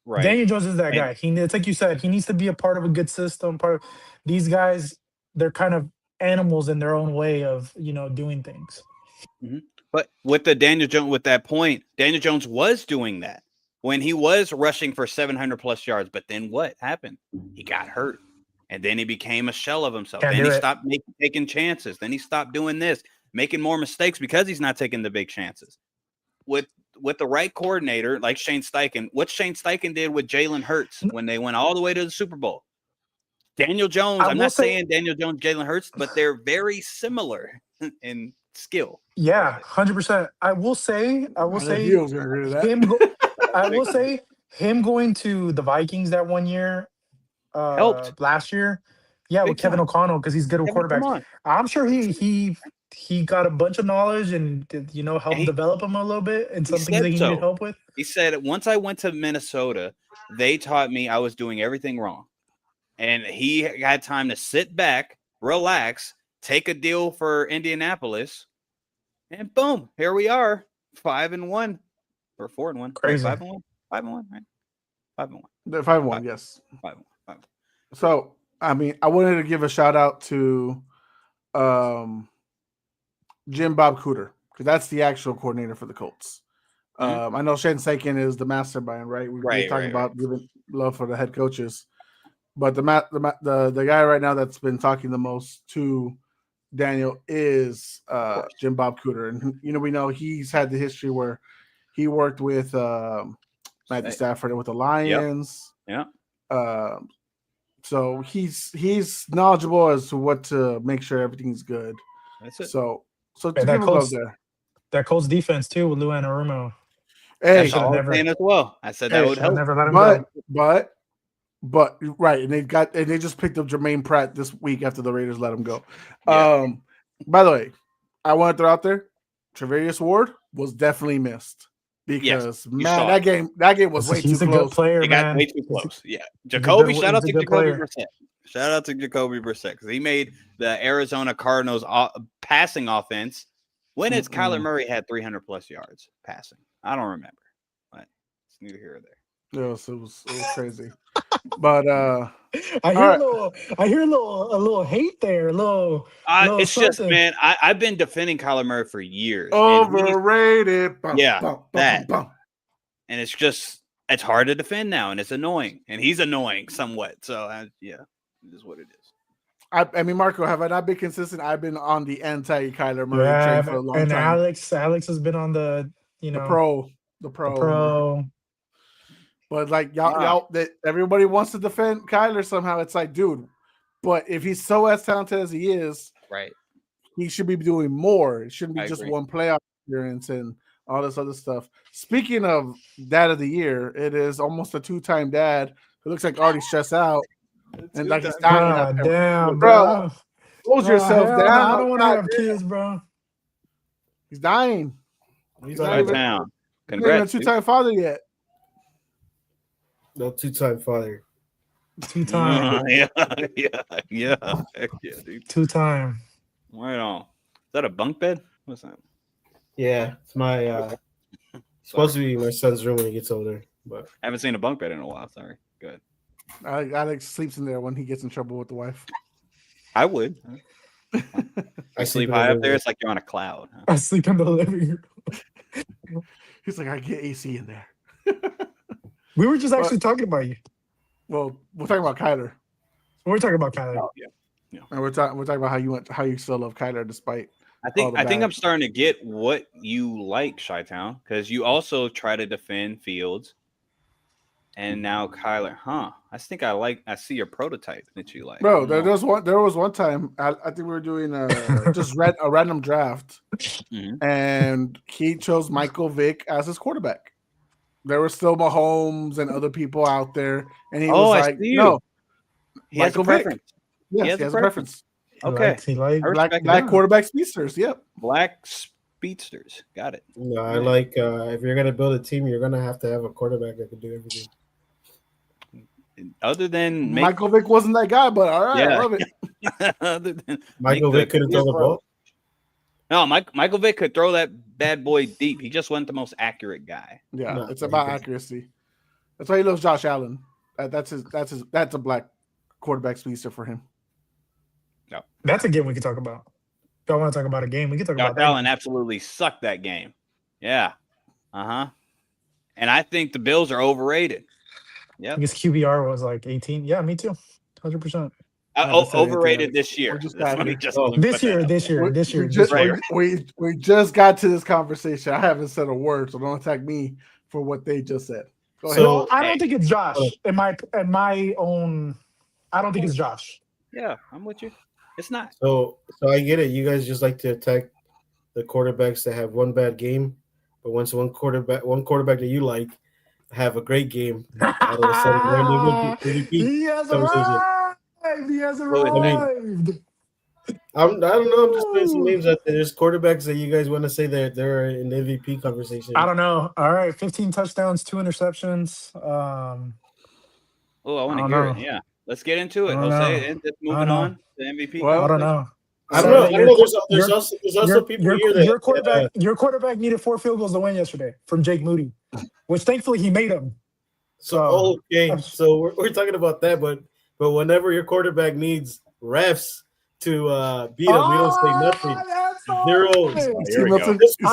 D: Right.
B: Daniel Jones is that
D: And-
B: guy. It's like you said, he needs to be a part of a good system. These guys, they're kind of animals in their own way of doing things.
D: But with Daniel Jones was doing that when he was rushing for 700+ yards. But then what happened? He got hurt, and then he became a shell of himself. Then he stopped taking chances. Then he stopped doing this, making more mistakes because he's not taking the big chances. With the right coordinator like Shane Steichen, what Shane Steichen did with Jalen Hurts when they went all the way to the Super Bowl. Daniel Jones, I'm not saying Daniel Jones, Jalen Hurts, but they're very similar in skill.
B: Yeah, 100%. I will say
A: I was gonna agree with that.
B: I will say him going to the Vikings that one year,
D: helped
B: last year. Yeah, with Kevin O'Connell, because he's good with quarterbacks. I'm sure he got a bunch of knowledge and helped develop him a little bit and some things that he needed help with.
D: He said, once I went to Minnesota, they taught me I was doing everything wrong. And he had time to sit back, relax, take a deal for Indianapolis, and boom, here we are, 5-1 or 4-1.
B: Crazy.
D: 5-1, 5-1, right? 5-1.
A: 5-1, yes.
D: 5-1.
A: So, I mean, I wanted to give a shout out to Jim Bob Cooter, because that's the actual coordinator for the Colts. I know Shane Steichen is the mastermind, right? We're talking about giving love for the head coaches. But the guy right now that's been talking the most to Daniel is Jim Bob Cooter, and we know he's had the history where he worked with Matthew Stafford and with the Lions.
D: Yeah.
A: So he's knowledgeable as to what to make sure everything's good.
D: That's it.
A: So to
B: that
A: give love there.
B: That Colts defense too with Lou Anarumo.
A: Hey,
D: as well. I said that would help.
B: Never let him go.
A: But right, and they just picked up Jermaine Pratt this week after the Raiders let him go.
D: Yeah.
A: By the way, I want to throw out there, Tre'Davious Ward was definitely missed because that game was way too close.
B: He's a good player,
D: They got way too close. Yeah, Jacoby. Shout out to Jacoby Brissett. Shout out to Jacoby Brissett because he made the Arizona Cardinals passing offense. When has Kyler Murray had 300+ yards passing? I don't remember, but it's neither here or there.
A: Yes, it was crazy. But
B: I hear a little hate there.
D: It's just, man, I've been defending Kyler Murray for years.
A: Overrated.
D: And it's just it's hard to defend now, and it's annoying, and he's annoying somewhat. So it is what it is.
A: I mean, Marco, have I not been consistent? I've been on the anti-Kyler Murray train for a long time.
B: And Alex has been on the pro.
A: But like y'all, that everybody wants to defend Kyler somehow. It's like, dude, but if he's so as talented as he is,
D: right,
A: he should be doing more. It shouldn't be just one playoff experience and all this other stuff. Speaking of Dad of the Year, it is almost a 2-time dad who looks like already stressed out and like he's dying.
B: Damn, bro.
A: Close yourself down.
B: I don't want to have kids, bro.
A: He's dying.
D: He's not down.
A: Congrats. He's not a 2-time father yet.
C: No, 2-time father.
B: 2-time.
D: Yeah. Heck yeah, dude.
B: 2-time.
D: Right on. Is that a bunk bed? What's that?
C: Yeah, it's my supposed to be my son's room when he gets older. But
D: I haven't seen a bunk bed in a while. Sorry. Good.
A: Alex sleeps in there when he gets in trouble with the wife.
D: I would. I sleep high up there. It's like you're on a cloud. Huh?
B: I sleep in the living room.
A: He's like, I get AC in there.
B: We were just actually talking about you.
A: Well, we're talking about Kyler.
B: We're talking about Kyler.
D: Oh, yeah.
A: And we're talking about how you still love Kyler despite.
D: I
A: all
D: think
A: the bad.
D: I'm starting to get what you like, Chi-Town, because you also try to defend Fields, and now Kyler. I think I see your prototype that you like.
A: Bro, there was one time I think we were doing a random draft, and he chose Michael Vick as his quarterback. There were still Mahomes and other people out there, and he was like, "No,
D: he has a preference.
A: Yes, he has a preference.
D: Okay,
B: he likes
A: Black quarterback speedsters. Yep,
D: black speedsters. Got it.
C: No, I like if you're gonna build a team, you're gonna have to have a quarterback that can do everything.
D: Other than
A: Michael Vick wasn't that guy, but all right, I love it.
D: Other than
C: Michael Vick couldn't throw the ball.
D: No, Michael Vick could throw that bad boy deep. He just wasn't the most accurate guy.
A: Yeah, it's about accuracy. That's why he loves Josh Allen. That's a black quarterback speedster for him.
D: No,
B: that's a game we can talk about. If y'all want to talk about a game, we can talk about that.
D: Josh Allen absolutely sucked that game. Yeah. And I think the Bills are overrated. Yeah.
B: I guess QBR was like 18. Yeah, me too. 100%.
D: Overrated this year.
B: This year.
A: We just got to this conversation. I haven't said a word, so don't attack me for what they just said. Go ahead.
B: So I don't think it's Josh. In my own, I don't think it's Josh.
D: Yeah, I'm with you. It's not.
C: So I get it. You guys just like to attack the quarterbacks that have one bad game, but once one quarterback that you like have a great game, out of a sudden
B: he has arrived. He has arrived.
C: I don't know. I'm just playing some names out there. There's quarterbacks that you guys want to say that they're in the MVP conversation.
B: I don't know. All right, 15 touchdowns, 2 interceptions.
D: I want to hear it. Yeah, let's get into it. Jose, and just moving on to MVP.
B: Well, I don't know.
C: I don't know. There's also people here that
B: your quarterback needed 4 field goals to win yesterday from Jake Moody, which thankfully he made them.
C: So we're talking about that, but whenever your quarterback needs refs to beat him, we don't say nothing. Zero. Milton, this is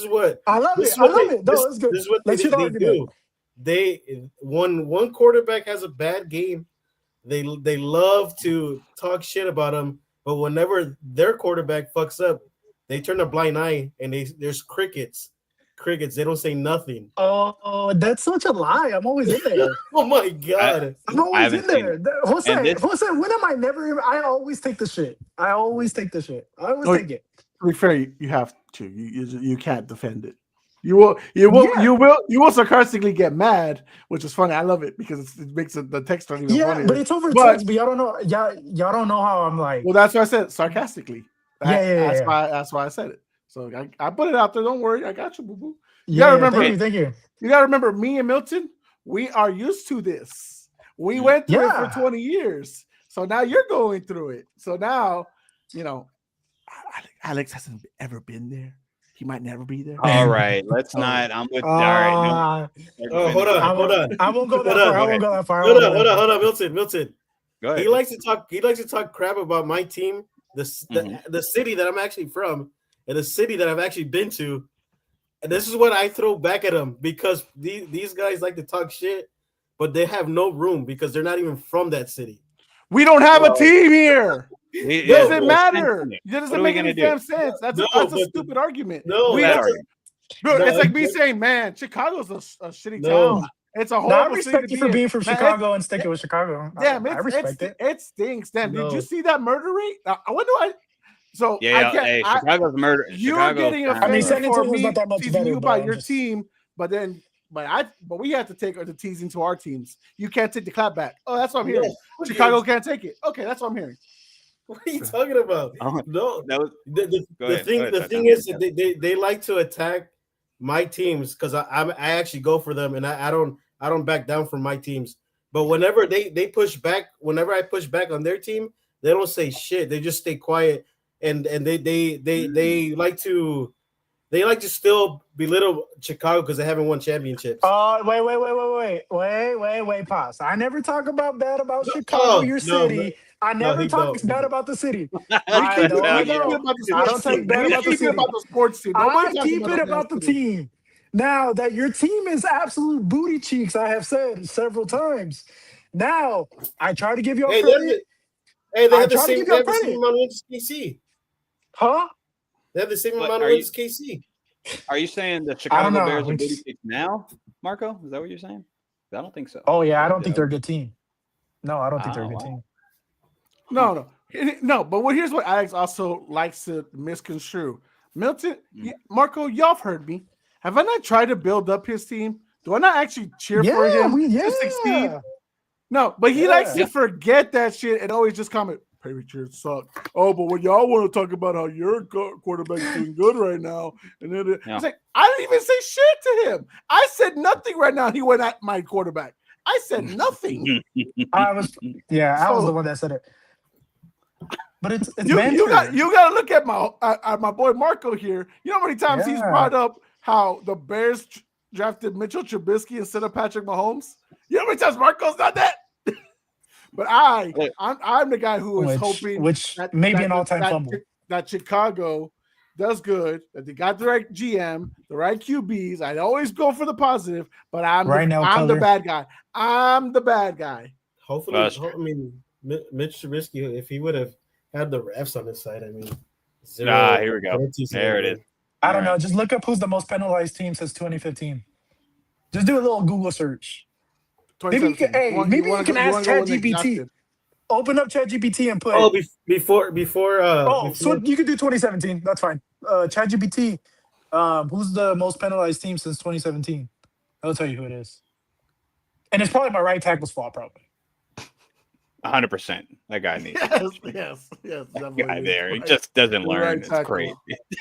C: what
B: I love it. No, it's good.
C: This is what they do. One quarterback has a bad game, they love to talk shit about him, but whenever their quarterback fucks up, they turn a blind eye and there's crickets. They don't say nothing.
B: Oh, that's such a lie. I'm always in there.
C: Oh my god.
B: I'm always in there. Jose, when am I never? I always take the shit. I always take it.
A: To be fair, you have to. You can't defend it. You will sarcastically get mad, which is funny. I love it because it makes the text even funnier.
B: But it's over text. But y'all don't know. Y'all don't know how I'm like.
A: Well, that's why I said sarcastically. That's why I said it. So I put it out there. Don't worry, I got you, boo boo. You gotta remember.
B: Thank you.
A: You gotta remember, me and Milton, we are used to this. We went through it for 20 years. So now you're going through it. So now, Alex hasn't ever been there. He might never be there.
D: All right, let's not. I'm with. All right.
C: No. Hold on.
B: I won't go that far.
C: Hold on, Milton.
D: Go ahead.
C: He likes to talk crap about my team, the city that I'm actually from, and the city that I've actually been to. And this is what I throw back at them, because these guys like to talk shit, but they have no room because they're not even from that city.
A: We don't have a team here. It doesn't matter. It doesn't make any damn sense. That's a stupid argument. It's like me saying, man, Chicago's a shitty town. It's a horrible
B: I respect you for being from Chicago and sticking with Chicago.
A: Yeah, I respect it. It stinks. Damn, did you see that murder rate?
D: Chicago's murder.
A: You're getting offended for me
B: not that much
A: teasing you about your team, but we have to take the teasing to our teams. You can't take the clap back. Oh, that's what I'm hearing. Chicago can't take it. Okay, that's what I'm hearing.
C: What are you talking about? No, the thing is that they like to attack my teams because I actually go for them, and I don't back down from my teams. But whenever they push back, whenever I push back on their team, they don't say shit. They just stay quiet, and they like to still belittle Chicago because they haven't won championships.
B: Wait, pause. I never talk about bad about Chicago, your city. I never talk bad about the city. I don't talk bad about the city.
A: About the sports team.
B: I keep it about the team. Now that your team is absolute booty cheeks, I have said several times. Now, I try to give you
C: Hey,
B: credit.
C: They have the
B: try to
C: same
B: give you
C: amount
B: credit.
C: of wins as KC.
B: Huh?
C: They have the same
D: But
C: amount of
D: are
C: wins as KC.
D: Are you saying the
B: I don't
D: Chicago
B: know.
D: Bears are booty kicks now, Marco? Is that what you're saying? I don't think so.
B: Oh, yeah, I don't think they're a good team. No, I don't think they're a
D: Oh,
B: good
D: wow.
B: team.
A: No. But here's what Alex also likes to misconstrue. Milton,
D: Mm.
A: Marco, y'all have heard me. Have I not tried to build up his team? Do I not actually cheer for him to succeed? No, but he likes to forget that shit and always just comment, Patriots suck. Oh, but when y'all want to talk about how your quarterback's doing good right now, and then it's like, I didn't even say shit to him. I said nothing right now. He went at my quarterback. I said nothing.
B: I was the one that said it. But it's
A: you got to look at my boy Marco here. You know how many times he's brought up how the Bears drafted Mitchell Trubisky instead of Patrick Mahomes? You know how many times Marco's done that? But I'm the guy who is hoping
B: that maybe an all-time fumble
A: that Chicago does good, that they got the right GM, the right QBs. I always go for the positive, but I'm the bad guy. I'm the bad guy.
C: Hopefully, I mean, Mitch Trubisky, if he would have had the refs on his side, I mean,
D: here we go. There it is.
B: I don't know. Just look up who's the most penalized team since 2015. Just do a little Google search. Maybe you can ask ChatGPT. Open up ChatGPT and put.
C: Oh, before.
B: So you could do 2017. That's fine. ChatGPT. Who's the most penalized team since 2017? I'll tell you who it is. And it's probably my right tackle's fault, probably.
D: 100%. That guy needs.
A: Yes.
D: That guy there, he just doesn't learn. Right, it's crazy.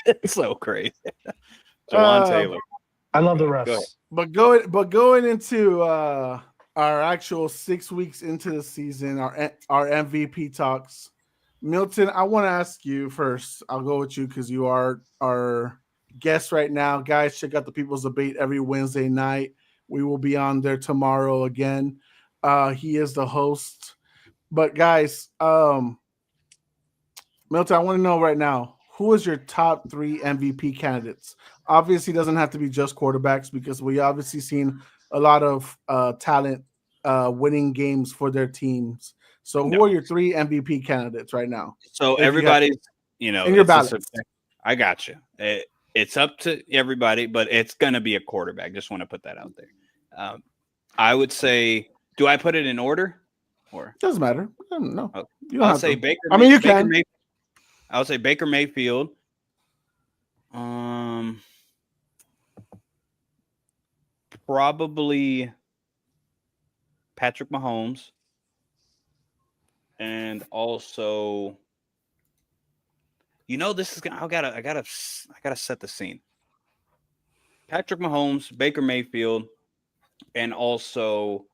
D: It's so crazy. Jawan Taylor.
B: I love the refs.
A: But going into our actual 6 weeks into the season, our MVP talks. Milton, I want to ask you first. I'll go with you because you are our guest right now. Guys, check out the People's Debate every Wednesday night. We will be on there tomorrow again. He is the host. But guys, Milton, I want to know right now, who is your top 3 MVP candidates? Obviously, it doesn't have to be just quarterbacks because we obviously seen a lot of talent winning games for their teams. So who are your 3 MVP candidates right now?
D: So everybody's, in
A: your balance.
D: I got you. It's up to everybody, but it's going to be a quarterback. Just want to put that out there. I would say, do I put it in order? Or
A: doesn't matter. No,
D: I'll say Baker.
A: I mean, you can.
D: I'll say Baker Mayfield. Probably Patrick Mahomes, and also, this is gonna. I gotta set the scene. Patrick Mahomes, Baker Mayfield, and also,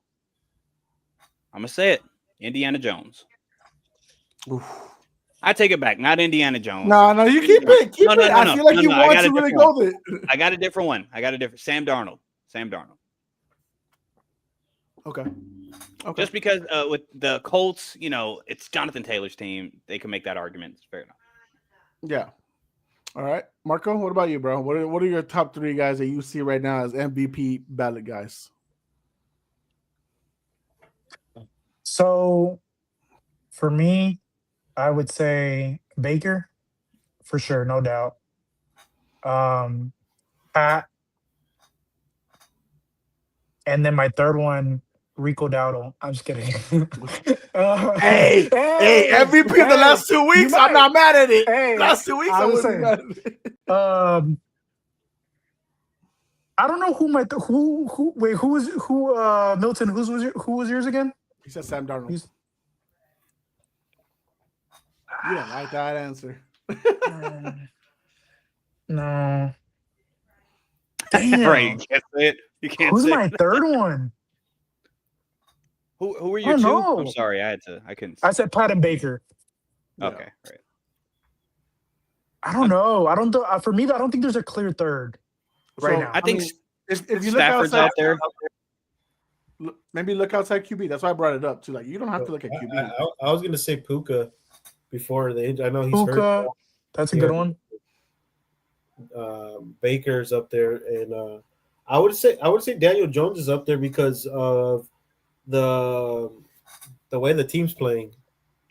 D: I'm gonna say it, Indiana Jones.
A: Oof.
D: I take it back. Not Indiana Jones.
A: No, you keep it. Keep it. I feel like you want to really go there.
D: I got a different one. Sam Darnold.
A: Okay.
D: Just because with the Colts, it's Jonathan Taylor's team. They can make that argument. It's fair enough.
A: Yeah. All right. Marco, what about you, bro? What are your top 3 guys that you see right now as MVP ballot guys?
B: So, for me, I would say Baker, for sure, no doubt. Pat, and then my third one, Rico Dowdle. I'm just kidding.
A: Hey, MVP the last 2 weeks. I'm not mad at it. Last 2 weeks, I wouldn't be mad at it.
B: I don't know who Milton? Who was yours again?
A: He said Sam Darnold. You don't like that answer.
B: No. Damn.
D: Right, you can't say it. You can't.
B: Who's
D: say
B: my
D: it.
B: third one?
D: Who were your 2?
B: Know.
D: I'm sorry, I couldn't.
B: I said Pat and Baker.
D: Okay, right.
B: I don't know. For me, I don't think there's a clear third right now.
D: I think
A: if you
D: Stafford's
A: look
D: out there.
A: Maybe look outside QB. That's why I brought it up too. Like, you don't have to look at QB.
C: I was gonna say Puka before the injury. I know he's
B: hurt. That's a good one.
C: Baker's up there, and I would say Daniel Jones is up there because of the the way the team's playing.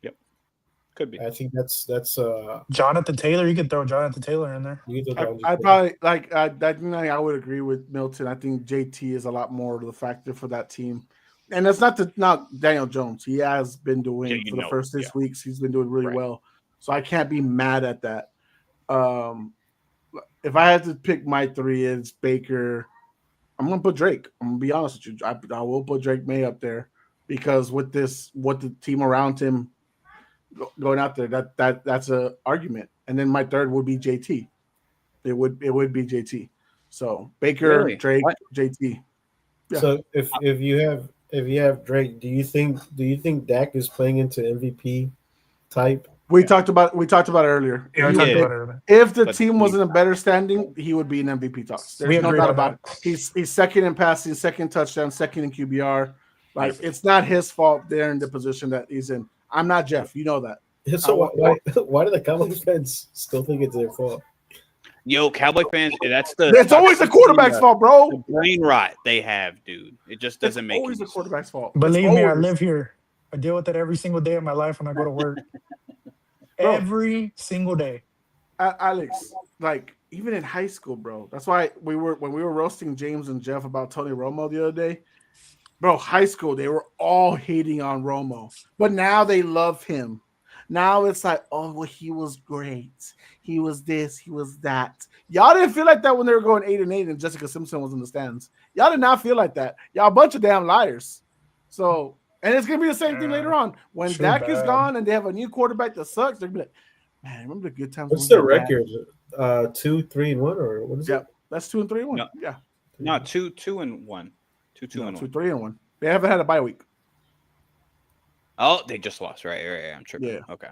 D: Yep, could be.
C: I think that's
B: Jonathan Taylor. You could throw Jonathan Taylor in there.
A: I probably I would agree with Milton. I think JT is a lot more of the factor for that team. And that's not Daniel Jones. He has been doing for the first 6 weeks. He's been doing really well. So I can't be mad at that. If I had to pick my three, it's Baker. I'm gonna put Drake. I'm gonna be honest with you. I will put Drake May up there because with what the team around him going out there, that's a argument. And then my third would be JT. It would be JT. So Baker, Drake, JT.
C: Yeah. So if you have Drake, do you think Dak is playing into MVP type?
A: We talked about it earlier. If the team was in a better standing, he would be an MVP talk. There's no doubt about it. He's second in passing, second touchdown, second in QBR. Like it's not his fault they're in the position that he's in. I'm not Jeff. You know that.
C: So why do the Cowboys fans still think it's their fault?
D: Yo, Cowboy fans,
A: it's always the quarterback's fault, bro.
D: The brain rot they have, dude. It just doesn't make
A: always the quarterback's fault.
B: Believe me, I live here. I deal with it every single day of my life when I go to work. Every single day.
A: Alex, like even in high school, bro. That's why when we were roasting James and Jeff about Tony Romo the other day, bro, high school, they were all hating on Romo. But now they love him. Now it's like, oh, well, he was great. He was this, he was that. Y'all didn't feel like that when they were going 8-8 and Jessica Simpson was in the stands. Y'all did not feel like that. Y'all a bunch of damn liars. So, and it's going to be the same thing later on. When Dak is gone and they have a new quarterback that sucks, they're going to be like, man, remember the good times?
C: What's the record? 2-3-1 or what is it?
A: That's 2-3-1.
D: No.
A: Yeah.
D: No, 2-1. 2-2-1.
A: 2-3-1. They haven't had a bye week.
D: Oh, they just lost, right? I'm tripping.
A: Yeah.
D: Okay.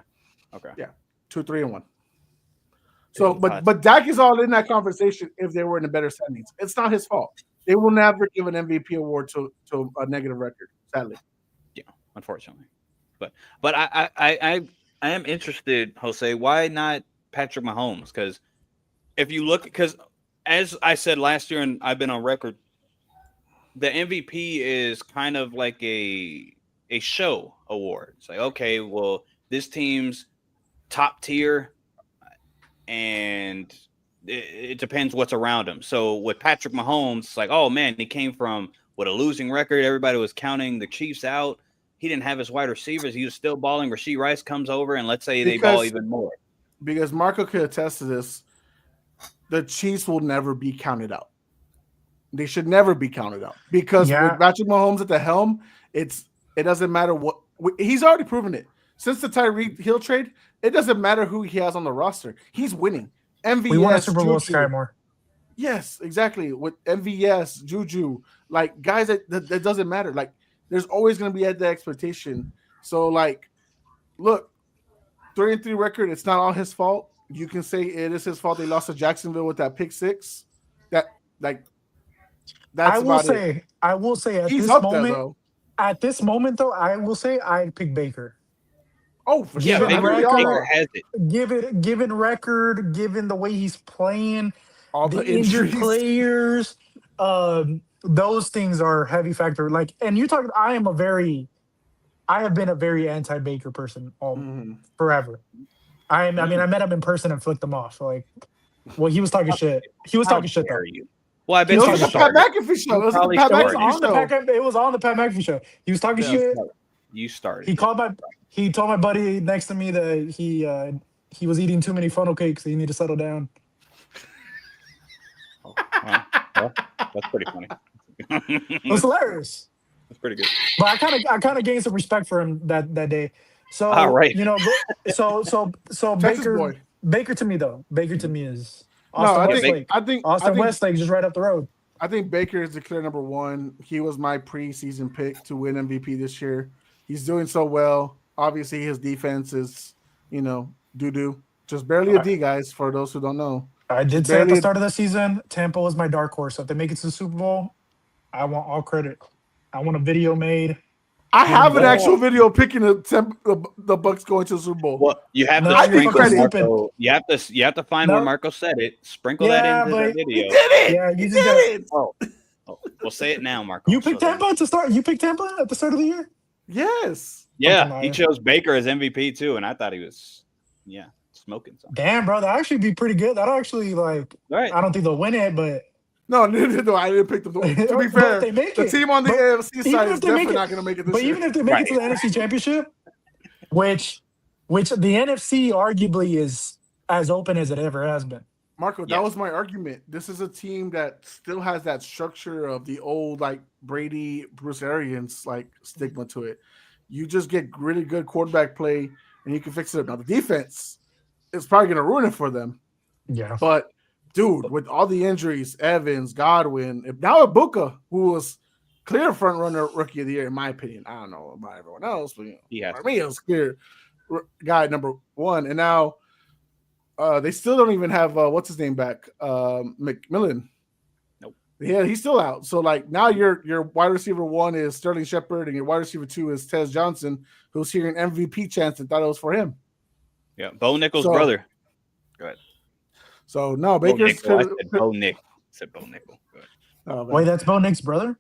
A: Yeah. 2-3-1. So, but Dak is all in that conversation if they were in a better standings. It's not his fault. They will never give an MVP award to a negative record, sadly.
D: Yeah, unfortunately. But I am interested, Jose. Why not Patrick Mahomes? Because if you look, because as I said last year, and I've been on record, the MVP is kind of like a show award. It's like, okay, well, this team's top tier, and it depends what's around him. So with Patrick Mahomes, it's like, oh man, he came from a losing record. Everybody was counting the Chiefs out. He didn't have his wide receivers. He was still balling. Rashee Rice comes over, and let's say they ball even more.
A: Because Marco could attest to this, the Chiefs will never be counted out. They should never be counted out. Because with Patrick Mahomes at the helm, it doesn't matter what – he's already proven it. Since the Tyreek Hill trade, it doesn't matter who he has on the roster. He's winning. MVS,
B: we won a Super Bowl, Sky Moore.
A: Yes, exactly. With MVS, Juju, like guys that doesn't matter. Like there's always going to be at the expectation. So like, look, 3-3 record. It's not all his fault. You can say it is his fault. They lost to Jacksonville with that pick six. That's
B: I will say at
A: he's
B: this
A: up
B: moment.
A: There, though.
B: At this moment, though, I will say I'd pick Baker.
A: Oh, for sure.
D: Baker has it.
B: Given record, given the way he's playing,
A: all
B: the injured players, those things are heavy factor. Like, and you talk. I have been a very anti-Baker person forever. I met him in person and flicked him off. Like, well, he was talking shit. He was talking shit though.
D: Well, I bet
A: it was the Pat McAfee show. It
B: was on the Pat McAfee show. He was talking shit.
D: You started.
B: He told my buddy next to me that he was eating too many funnel cakes. So he needed to settle down.
D: Oh, well, that's pretty funny.
B: It was hilarious.
D: That's pretty good.
B: But I kind of gained some respect for him that day. So
D: right.
B: You know, so Baker to me though. Baker to me is Austin Westlake just right up the road.
A: I think Baker is the clear number one. He was my preseason pick to win MVP this year. He's doing so well. Obviously, his defense is, doo-doo. Just barely a D, guys, for those who don't know.
B: I did say at the start of the season, Tampa was my dark horse. So if they make it to the Super Bowl, I want all credit. I want a video made.
A: I have an actual video picking the Bucks going to the Super Bowl.
D: Well, you have to sprinkle Marco. You have to find where Marco said it. Sprinkle that into the video.
A: You did it.
B: Yeah, you did
A: it.
D: Oh, we'll say it now, Marco.
B: You picked Tampa to start. You picked Tampa at the start of the year.
A: Yes.
D: Yeah, he chose Baker as MVP too, and I thought he was, smoking something.
B: Damn, bro, that actually be pretty good. That'll actually
D: Right.
B: I don't think they'll win it, but
A: No, I didn't pick them. To be fair, the team on the AFC side is definitely not going to make it this year.
B: But even if they make it to the NFC Championship, which the NFC arguably is as open as it ever has been.
A: Marco, that was my argument. This is a team that still has that structure of the old Brady, Bruce Arians stigma to it. You just get really good quarterback play and you can fix it up. Now the defense is probably going to ruin it for them.
B: Yeah.
A: But dude, with all the injuries, Evans, Godwin, now Ibuka, who was clear front runner rookie of the year, in my opinion. I don't know about everyone else, but for me, it was clear guy number one. And now they still don't even have what's his name back, McMillan.
D: Nope.
A: Yeah, he's still out. So now your wide receiver one is Sterling Shepard, and your wide receiver two is Tez Johnson, who's hearing MVP chants and thought it was for him.
D: Yeah, Bo Nickel's brother. Go ahead.
A: So no, Baker's.
D: I said Bo Nick. I said Bo Nickel.
B: Wait, that's Bo Nick's brother?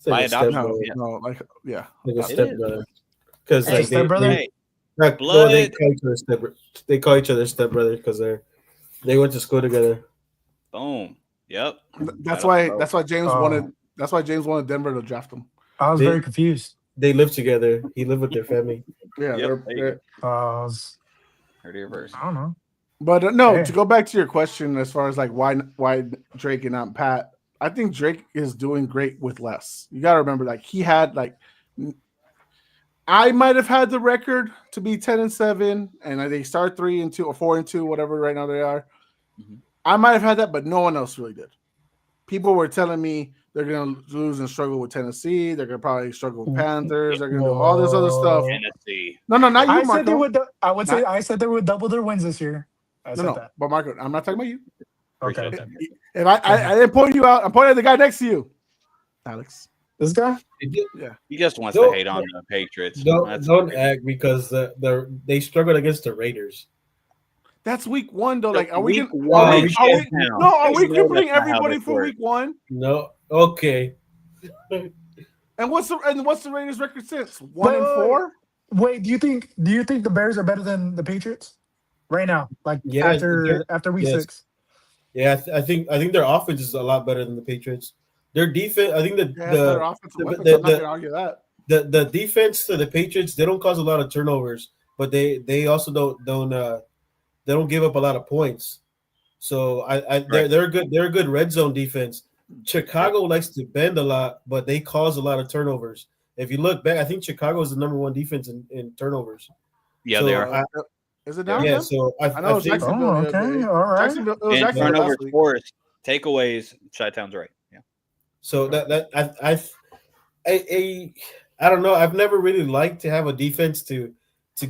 D: By adoption.
C: Like a stepbrother. Because
B: stepbrother.
C: They call each other stepbrother because they went to school together.
D: Boom. Yep.
A: That's why James wanted. That's why James wanted Denver to draft him.
B: I was very confused.
C: They live together. He lived with their family.
A: Yeah.
D: Heard your verse.
B: I don't know.
A: But to go back to your question as far as why Drake and not Pat, I think Drake is doing great with less. You got to remember, he had I might have had the record to be 10-7, and they start 3-2 or 4-2, whatever right now they are.
D: Mm-hmm.
A: I might have had that, but no one else really did. People were telling me they're going to lose and struggle with Tennessee. They're going to probably struggle with Panthers. They're going to do all this other stuff.
D: Tennessee.
A: No, not you, Marco.
B: I said they would double their wins this year. I said that.
A: But Marco, I'm not talking about you.
B: Okay.
A: If I didn't point you out, I'm pointing at the guy next to you, Alex.
B: This guy?
A: Yeah.
D: He just wants to hate on the Patriots.
C: Don't act because they struggled against the Raiders.
A: That's week one, though. Are we putting everybody for week one?
C: No. Okay.
A: And what's the Raiders record since? 1-4?
B: Wait, do you think the Bears are better than the Patriots right now? After week 6?
C: Yeah, I think their offense is a lot better than the Patriots. Their defense, I think
A: their offensive weapons. I'm not going to argue that.
C: The defense to the Patriots, they don't cause a lot of turnovers, but they also don't give up a lot of points. So they're a good red zone defense. Chicago likes to bend a lot, but they cause a lot of turnovers. If you look back, I think Chicago is the number one defense in turnovers.
D: Yeah, they are.
A: Is it now?
C: Yeah, so I know
A: Jacksonville.
B: Okay, all right.
D: And turnovers forced, takeaways. Chi-Town's right. Yeah.
C: So I don't know. I've never really liked to have a defense to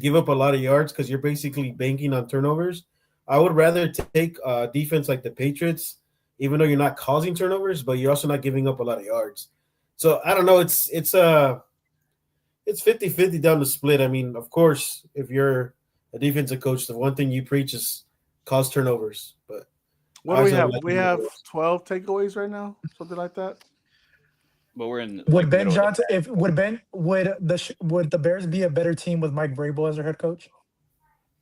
C: give up a lot of yards because you're basically banking on turnovers. I would rather take a defense like the Patriots, even though you're not causing turnovers, but you're also not giving up a lot of yards. So I don't know. It's 50-50 down the split. I mean, of course, if you're a defensive coach, the one thing you preach is cause turnovers. But
A: what do we have? We have 12 takeaways right now, something like that.
D: But we're in.
B: Would Ben Johnson? Would the Bears be a better team with Mike Vrabel as their head coach?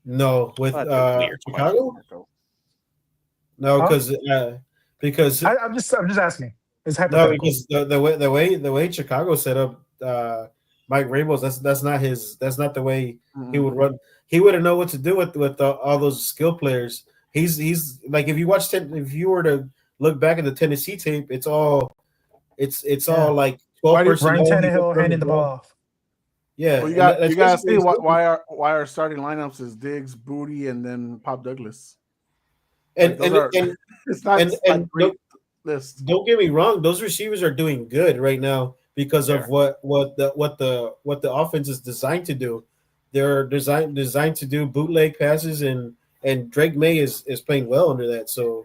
C: No, with Chicago. No, because
B: I'm just asking. It's
C: no, because the way Chicago set up Mike Vrabel, that's not the way he would run. He wouldn't know what to do with all those skill players. He's like, if you were to look back at the Tennessee tape, it's all like 12 personnel.
B: Ryan Tannehill handing the ball off.
C: Yeah,
A: well, you got to see why our starting lineups is Diggs, Booty, and then Pop Douglas. It's not great list.
C: Don't get me wrong; those receivers are doing good right now because of what the offense is designed to do. They're designed to do bootleg passes, and Drake May is playing well under that. So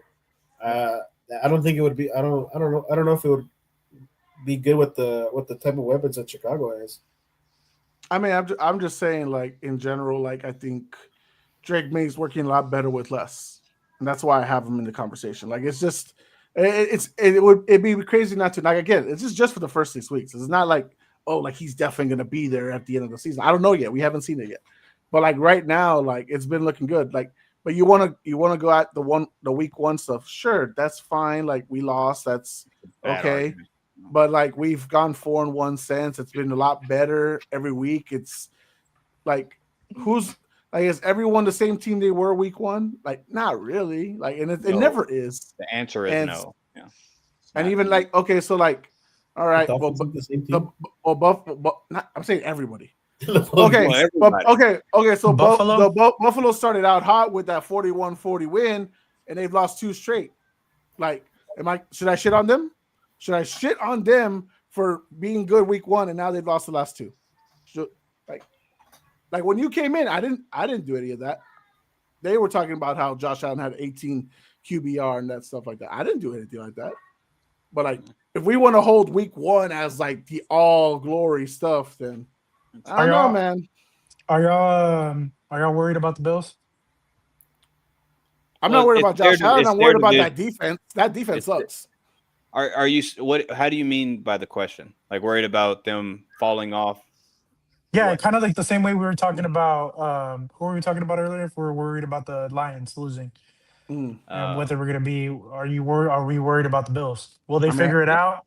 C: I don't think it would be. I don't know if it would be good with the type of weapons that Chicago has.
A: I mean, I'm just saying, like, in general, like, I think Drake May's working a lot better with less, and that's why I have him in the conversation. Like, it's just it'd be crazy not to. Like, again, it's just for the first 6 weeks. It's not like oh, like he's definitely going to be there at the end of the season. I don't know yet. We haven't seen it yet. But like right now, like it's been looking good. Like, but you want to go at the week one stuff. Sure, that's fine. Like we lost. That's okay.
D: Argument.
A: But like we've gone 4-1 since. It's been a lot better every week. It's like is everyone the same team they were week one? Like not really. Like and it never is.
D: The answer is no. Yeah.
A: And even like okay, so like all right, well,
C: the same team?
A: I'm saying everybody.
D: Okay,
A: okay. So
B: Buffalo?
A: Buffalo started out hot with that 41-40 win, and they've lost 2 straight. Like, should I shit on them? Should I shit on them for being good week one, and now they've lost the last 2? Like when you came in, I didn't do any of that. They were talking about how Josh Allen had 18 QBR and that stuff like that. I didn't do anything like that. But like, if we want to hold week one as like the all glory stuff, then I don't know, man.
B: Are y'all worried about the Bills?
A: I'm not worried about Josh Allen. I'm worried about that defense. That defense sucks.
D: Are you what? How do you mean by the question? Like worried about them falling off?
B: Yeah, kind of like the same way we were talking about. Who were we talking about earlier? If we were worried about the Lions losing, and whether we're gonna be, are we worried about the Bills? Will they figure it out?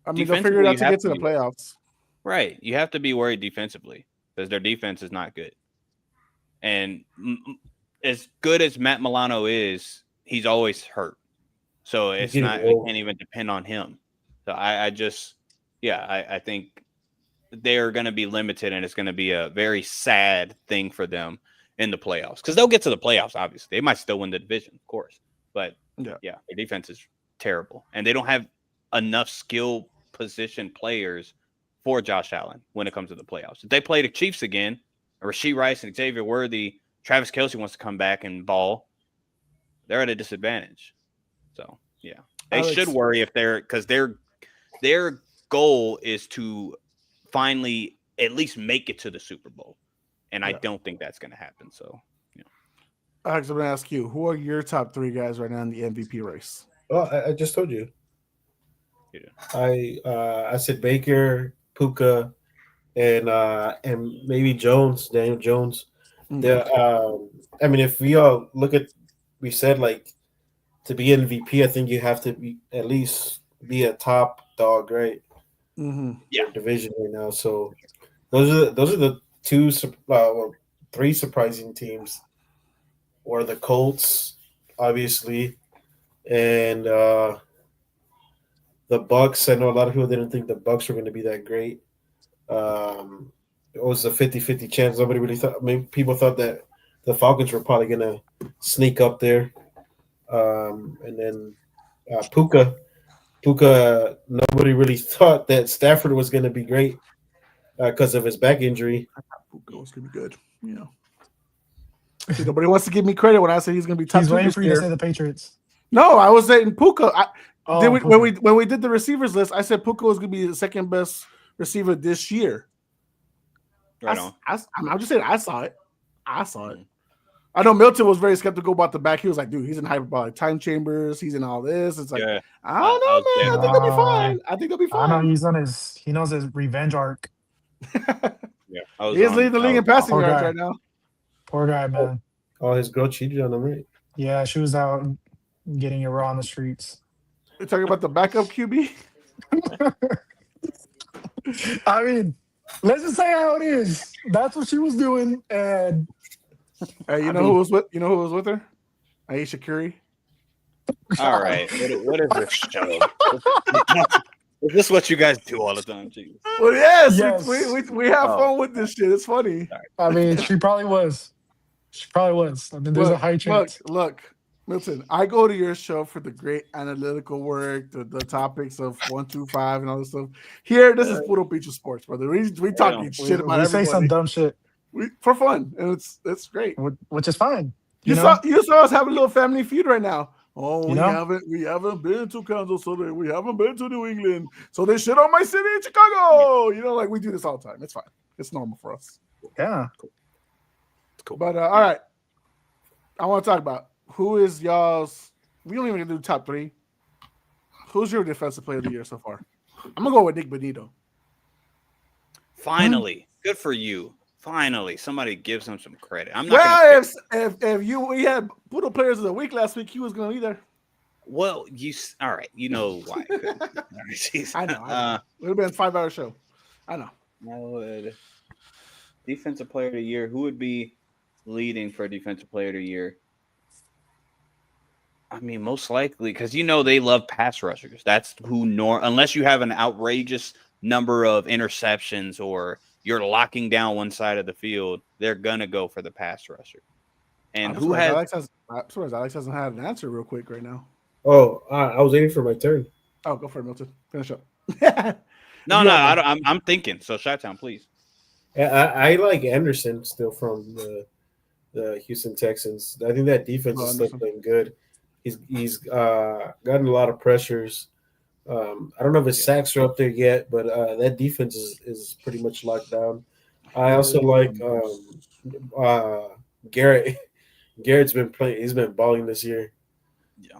A: I mean, they'll figure it out to get to the playoffs.
D: Right. You have to be worried defensively because their defense is not good. And as good as Matt Milano is, he's always hurt. So it's not, we can't even depend on him. So I think they're going to be limited, and it's going to be a very sad thing for them in the playoffs because they'll get to the playoffs. Obviously, they might still win the division, of course, but their defense is terrible, and they don't have enough skill position players for Josh Allen when it comes to the playoffs. If they play the Chiefs again, Rashee Rice and Xavier Worthy, Travis Kelce wants to come back and ball, they're at a disadvantage. So yeah, they should worry if because their goal is to finally at least make it to the Super Bowl, and I don't think that's going to happen. So,
A: Alex, I'm going to ask you, who are your top 3 guys right now in the MVP race?
C: Well, I just told you.
D: Yeah.
C: I said Baker, Puka, and maybe Daniel Jones. I mean, if we all look at, we said like to be MVP, I think you have to be at least be a top dog, right?
A: Mm-hmm.
C: Yeah, division right now. So those are the 3 surprising teams, or the Colts, obviously, and the Bucks. I know a lot of people didn't think the Bucks were going to be that great. It was a 50-50 chance. Nobody really thought. I mean, people thought that the Falcons were probably going to sneak up there. And then Puka, nobody really thought that Stafford was going to be great because of his back injury.
A: I thought Puka was going to be good. See, nobody wants to give me credit when I say he's going to be top 2
B: waiting
A: this
B: for you
A: year.
B: to say the Patriots.
A: No, I was saying Puka.
B: Puka.
A: When we did the receivers list, I said Puka was going to be the second best receiver this year.
D: Right on.
A: I'm just saying I saw it. I know Milton was very skeptical about the back. He was like, dude, he's in hyperbolic time chambers. He's in all this. It's like, I don't know, man. I think they'll be fine.
B: I know he knows his revenge arc.
A: He is leading the league in passing yards right now.
B: Poor guy, man.
C: Oh, his girl cheated on him, right?
B: Yeah, she was out getting it raw on the streets.
A: You're talking about the backup QB?
B: I mean, let's just say how it is. That's what she was doing, and
A: hey, who was with her? Aisha Curry.
D: All right, what is this show? Is this what you guys do all the time? Jeez.
A: Well, yes. We have fun with this shit. It's funny.
B: I mean, she probably was. I mean, there's a high chance.
A: Look, Milton, I go to your show for the great analytical work, the topics of 1, 2, 5, and all this stuff. Here, this is Puro Pinche Sports, brother. We talking shit about everybody.
B: We say some dumb shit
A: for fun, and it's great,
B: which is fine.
A: You saw us have a little family feud right now. Oh, we haven't been to Kansas City. We haven't been to New England. So they shit on my city in Chicago. Like we do this all the time. It's fine. It's normal for us.
B: Yeah.
A: Cool. But all right. I want to talk about who is y'all's. We don't even do top 3. Who's your defensive player of the year so far? I'm gonna go with Nick Benito.
D: Finally, good for you. Finally, somebody gives him some credit. I'm not.
A: Well, if we had Puro Players of the Week last week, he was going to be there.
D: Well, all right. You know why?
A: I know. It would have been a 5-hour show. I know.
D: I would. Defensive Player of the Year. Who would be leading for Defensive Player of the Year? I mean, most likely, because they love pass rushers. That's who unless you have an outrageous number of interceptions or you're locking down one side of the field, they're gonna go for the pass rusher. And who has?
A: I'm surprised Alex hasn't had an answer real quick right now.
C: Oh, I was waiting for my turn.
A: Oh, go for it, Milton. Finish up.
D: No, I'm thinking. So, Chi-Town, please.
C: I like Anderson still from the Houston Texans. I think that defense is still playing good. He's gotten a lot of pressures. I don't know if his sacks are up there yet, but that defense is pretty much locked down. I also like Garrett. Garrett's been playing. He's been balling this year.
D: Yeah,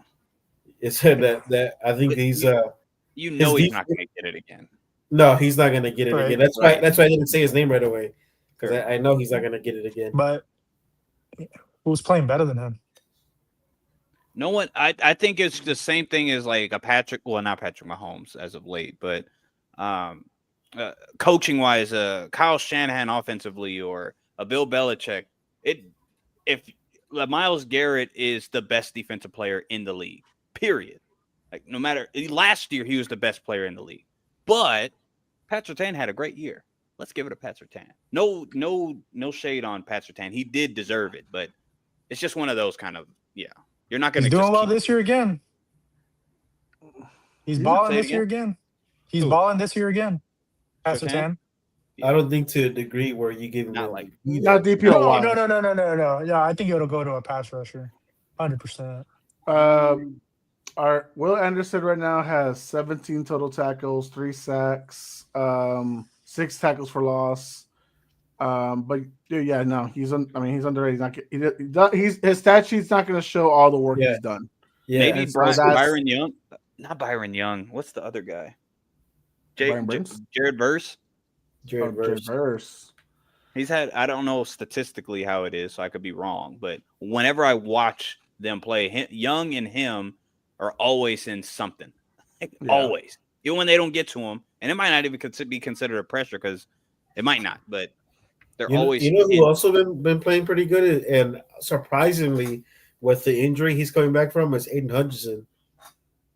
C: it's that I think he's not
D: going to get it again.
C: No, he's not going to get it again. That's why I didn't say his name right away, because I know he's not going to get it again.
B: But who's playing better than him?
D: No one. I think it's the same thing as like a Patrick. Well, not Patrick Mahomes as of late, but coaching wise, Kyle Shanahan offensively or a Bill Belichick. If Myles Garrett is the best defensive player in the league, period. Like no matter last year, he was the best player in the league, but Pat Surtain had a great year. Let's give it to Pat Surtain. No shade on Pat Surtain. He did deserve it, but it's just one of those kind of You're not going to.
B: He's doing well this year again. He's balling this year again. He's balling this year again. Pat Surtain.
C: I don't think to a degree where you give him
A: not
B: DPO. No. Yeah, I think it'll go to a pass rusher, 100%.
A: Our Will Anderson right now has 17 total tackles, 3 sacks, 6 tackles for loss. But he's underrated. His stat sheet's not going to show all the work he's done.
C: Yeah,
D: maybe Byron Young, not Byron Young. What's the other guy? Jared Verse.
C: Jared Verse.
D: He's had. I don't know statistically how it is, so I could be wrong. But whenever I watch them play, Young and him are always in something. Always, even when they don't get to him, and it might not even be considered a pressure because it might not, but. Always
C: who also been playing pretty good, and surprisingly, with the injury he's coming back from is Aiden Hutchinson.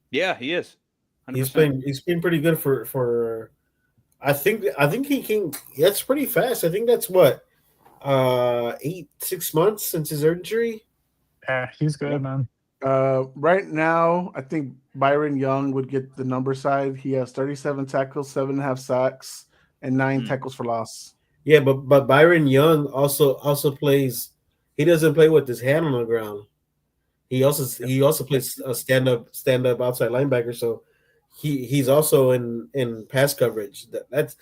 D: Yeah, he is.
C: 100%. He's been pretty good for. I think he can. That's pretty fast. I think that's what 6 months since his injury.
B: Yeah, he's good, man.
A: Right now, I think Byron Young would get the number side. He has 37 tackles, 7.5 sacks, and 9 tackles for loss.
C: Yeah, but Byron Young also plays. He doesn't play with his hand on the ground. He also plays a stand up outside linebacker. So he's also in pass coverage. That's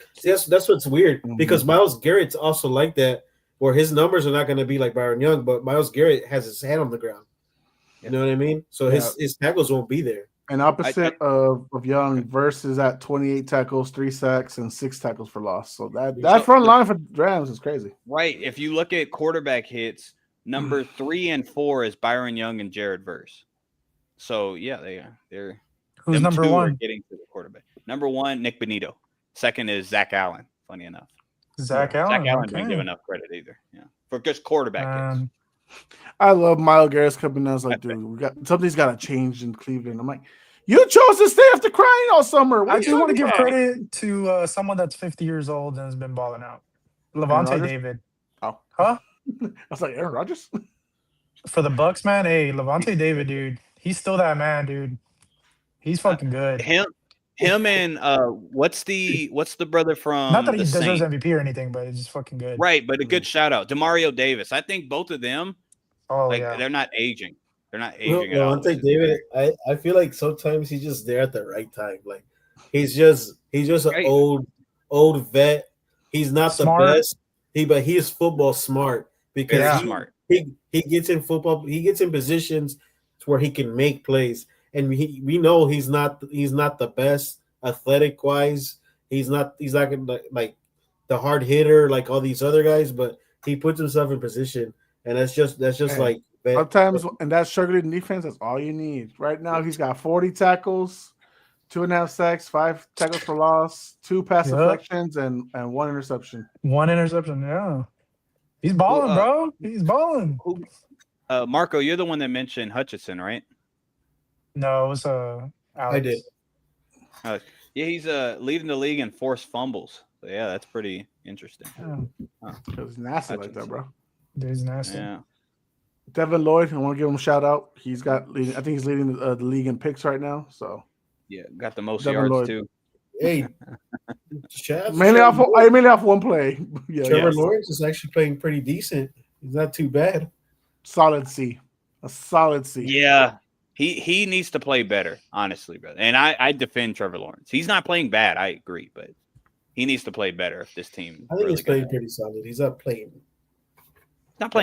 C: what's weird because Myles Garrett's also like that, where his numbers are not going to be like Byron Young, but Myles Garrett has his hand on the ground. You know what I mean? So his tackles won't be there.
A: And opposite of Young, versus at 28 tackles, 3 sacks, and 6 tackles for loss. So that front line for Rams is crazy.
D: Right. If you look at quarterback hits, number 3 and 4 is Byron Young and Jared Verse. So they're
B: who's number 1?
D: Getting to the quarterback. Number 1, Nick Benito. Second is Zach Allen. Funny enough.
B: Zach Allen
D: didn't give enough credit either. Yeah, for just quarterback hits.
A: I love Myles Garrett's coming out. I was like, dude, something's got to change in Cleveland. I'm like, you chose to stay after crying all summer.
B: I just want to give credit to someone that's 50 years old and has been balling out. Levante David.
A: Oh,
B: huh?
A: I was like, Aaron Rodgers
B: for the Bucks, man. Hey, Levante David, dude, he's still that man, dude. He's fucking good.
D: Him and what's the brother from?
B: Not that he deserves MVP or anything, but it's just fucking good.
D: Right, but a good shout out, Demario Davis. I think both of them. They're not aging. They're not aging at all.
C: David, I feel like sometimes he's just there at the right time. Like he's just an old vet. He's not smart. The best. But he is football smart because
D: smart.
C: He gets in football. He gets in positions to where he can make plays. And we know he's not the best athletic wise. He's not gonna like the hard hitter like all these other guys, but he puts himself in position, and that's just like
A: sometimes and that struggling defense. That's all you need. Right now, he's got 40 tackles, 2.5 sacks, 5 tackles for loss, 2 pass deflections, and 1 interception.
B: 1 interception. Yeah, he's balling, bro. He's balling.
D: Marco, you're the one that mentioned Hutchinson, right?
B: No, it was
C: I
B: Alex.
C: did.
D: Yeah, he's leading the league in forced fumbles. So yeah, that's pretty interesting.
A: He's nasty like that, bro.
B: He's nasty.
D: Yeah.
A: Devin Lloyd, I want to give him a shout out. He's got, I think he's leading the league in picks right now. So
D: yeah, got the most
A: Devin
D: yards
A: Lloyd.
D: too.
C: Hey,
A: mainly off one play. Yeah,
C: Trevor Lawrence is actually playing pretty decent. He's not too bad.
A: Solid C. A solid C.
D: Yeah. He needs to play better, honestly, brother. And I defend Trevor Lawrence. He's not playing bad, I agree, but he needs to play better if this team.
C: I think he's playing pretty solid. He's not playing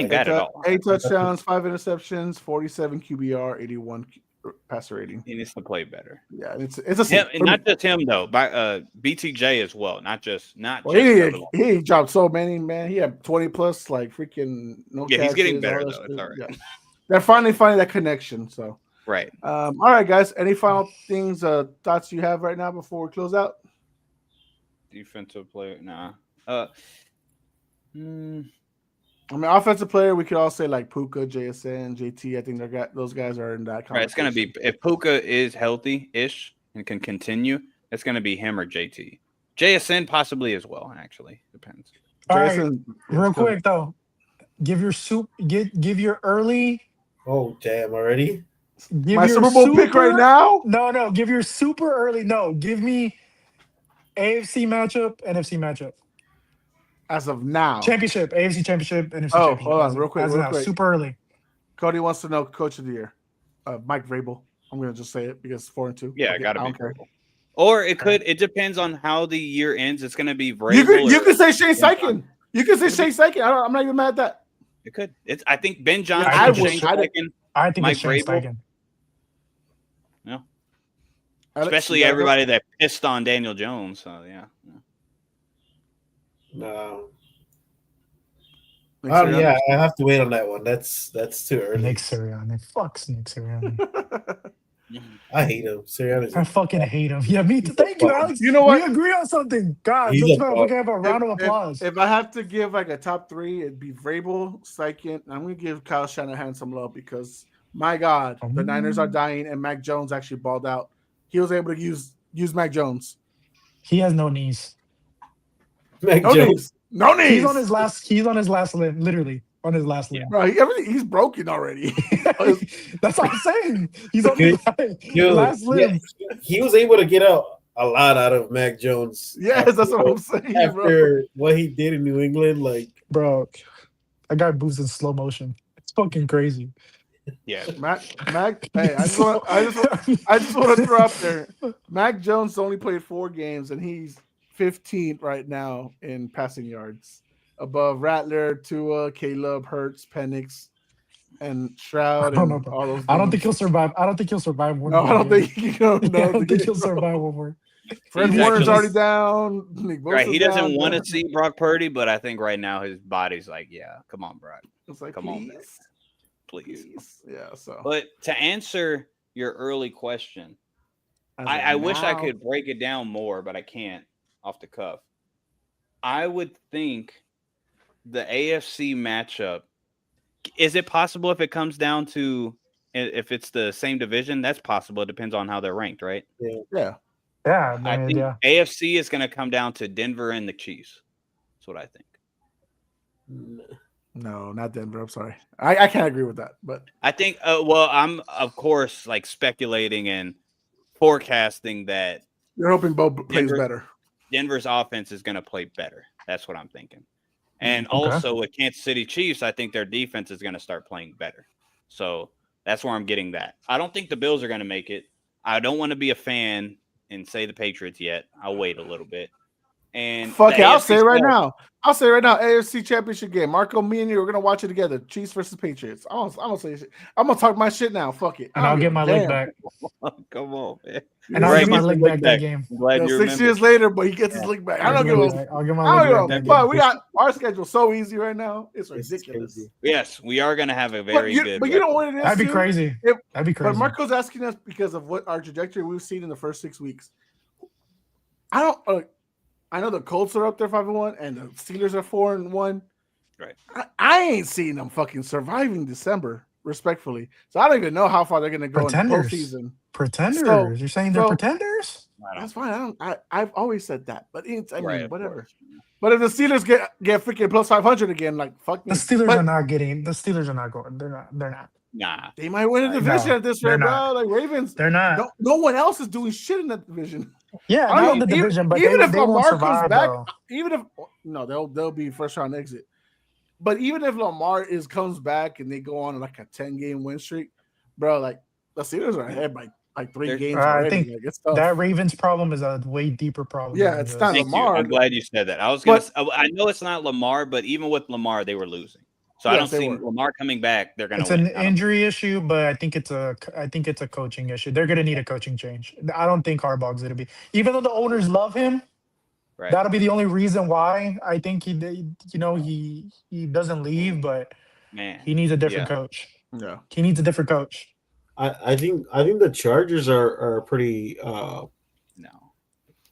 D: bad at all.
A: 8 touchdowns, 5 interceptions, 47 QBR, 81 passer rating.
D: He needs to play better.
A: Yeah, it's a C.
D: Not just him though, by BTJ as well. Not just.
A: He dropped so many, man. He had 20 plus, like freaking no.
D: Yeah, he's getting better though. It's all right.
A: Yeah. They're finally finding that connection. So
D: right.
A: All right, guys. Any final things, thoughts you have right now before we close out?
D: Defensive player, nah.
A: I mean, offensive player, we could all say like Puka, JSN, JT. I think those guys are in that conversation.
D: Right, it's going to be, if Puka is healthy-ish and can continue, it's going to be him or JT. JSN possibly as well, actually. Depends.
B: All right, real quick, though. Give your early.
C: Oh, damn, already?
A: My Super Bowl pick right now?
B: No. Give your super early. No, give me AFC matchup, NFC matchup.
A: As of now.
B: Championship, AFC championship, NFC championship.
A: Hold on, real quick.
B: Super early.
A: Cody wants to know Coach of the Year. Mike Vrabel. I'm going to just say it because 4-2.
D: Yeah, got to be Vrabel. Or it depends on how the year ends. It's going to be Vrabel.
A: You could say Shane Steichen. You could say Shane Steichen. I'm not even mad at that.
D: It could. I think Ben Johnson,
B: I
D: think
B: it's Shane Steichen.
D: Yeah. Especially everybody that pissed on Daniel Jones. So, yeah.
C: No. Yeah, I have to wait on that one. That's too early.
B: Nick Sirianni. Fucks Nick Sirianni.
C: I hate him. Sirianni.
B: I fucking hate him. Yeah, me too. Thank you, Alex.
A: You know what?
B: We agree on something. God, let's have a round of applause.
A: If I have to give like a top 3, it'd be Vrabel, Steichen. I'm going to give Kyle Shanahan some love because, my God, the Niners are dying and Mac Jones actually balled out. He was able to use Mac Jones.
B: He has no knees.
C: Mac Jones.
A: No knees.
B: He's on his last limb, literally on his last limb.
A: Bro, he's broken already.
B: That's what I'm saying. He's on his last limb.
C: Yeah, he was able to get out a lot out of Mac Jones.
A: Yes, that's what I'm saying.
C: After what he did in New England,
B: bro, that guy moves in slow motion. It's fucking crazy.
D: Yeah,
A: Mac. Hey, I just want to throw out there. Mac Jones only played 4 games, and he's 15th right now in passing yards, above Rattler, Tua, Caleb, Hurts, Penix, and Stroud. And all those.
B: I don't think he'll survive. I don't think he'll survive one.
A: No, I don't think
B: I don't think he'll survive one more.
A: Fred Warner's already down.
D: Right, he doesn't want to see Brock Purdy, but I think right now his body's like, yeah, come on, Brock.
A: It's like,
D: come on, man. Please.
A: Yeah. So,
D: but to answer your early question, I wish I could break it down more, but I can't off the cuff. I would think the AFC matchup, is it possible if it comes down to if it's the same division? That's possible. It depends on how they're ranked, right?
A: Yeah.
D: I think AFC is going to come down to Denver and the Chiefs. That's what I think.
A: No, not Denver. I'm sorry. I can't agree with that. But
D: I think, I'm, of course, like speculating and forecasting that
A: you're hoping Bo plays better.
D: Denver's offense is going to play better. That's what I'm thinking. And also with Kansas City Chiefs, I think their defense is going to start playing better. So that's where I'm getting that. I don't think the Bills are going to make it. I don't want to be a fan and say the Patriots yet. I'll wait a little bit. And
A: fuck
D: the
A: it, I'll
D: AFC
A: say it right
D: South-
A: now. I'll say right now, AFC Championship game. Marco, me and you are gonna watch it together. Chiefs versus Patriots. I'm gonna say shit. I'm gonna talk my shit now. Fuck it.
B: And I'll get my leg back.
D: Come on, man.
B: And I'll
D: Right,
B: get my
D: get your
B: leg back that game.
D: I'm glad you
A: 6
D: remember.
A: years later, but he gets his leg back. I don't give a.
B: I'll get my
A: I
B: leg
A: don't
B: back
A: give
B: that
A: a.
B: game.
A: But we got our schedule so easy right now. It's ridiculous.
D: Yes, we are gonna have a
A: But
D: very
A: you,
D: good.
A: but you know what it is?
B: That'd be
A: too?
B: crazy. That'd be crazy.
A: But Marco's asking us because of what our trajectory we've seen in the first 6 weeks. I don't. I know the Colts are up there 5-1, and the Steelers are 4-1.
D: Right.
A: I ain't seen them fucking surviving December, respectfully. So I don't even know how far they're gonna go in postseason.
B: Pretenders.
A: So-
B: You're saying they're
A: so-
B: pretenders?
A: That's fine. I've always said that, but it's, I mean,
D: Right, of
A: whatever.
D: course.
A: But if the Steelers get freaking plus 500 again, like fuck me.
B: The Steelers
A: But
B: are not getting. The Steelers are not going. They're not.
D: Nah,
A: they might win a division
B: No,
A: at this
B: they're
A: rate, bro.
B: not.
A: Like Ravens.
B: They're not.
A: No one else is doing shit in that division.
B: Yeah,
A: I don't
B: not in
A: know,
B: the division, but
A: even
B: they
A: if
B: won't
A: Lamar
B: survive,
A: comes back,
B: though.
A: even if no, they'll be first round exit. But even if Lamar comes back and they go on like a 10-game win streak, bro, like the Steelers are ahead by like 3 games
B: I
A: already.
B: think
A: Like, it's tough.
B: that Ravens problem is a way deeper problem.
A: Yeah,
B: than
A: it's
B: this.
A: not
D: thank you.
A: Lamar.
D: I'm glad you said that. I was gonna. I know it's not Lamar, but even with Lamar, they were losing. So I
A: Yes,
D: don't
A: they
D: see
A: were.
D: Lamar coming back. They're gonna
B: It's
D: win.
B: an injury issue, but I think it's a coaching issue. They're gonna need a coaching change. I don't think Harbaugh's gonna be, even though the owners love him.
D: Right.
B: That'll be the only reason why I think he doesn't leave, but
D: Man,
B: he needs a different
D: yeah.
B: coach.
A: Yeah.
B: He needs a different coach.
C: I think the Chargers are pretty.
D: No.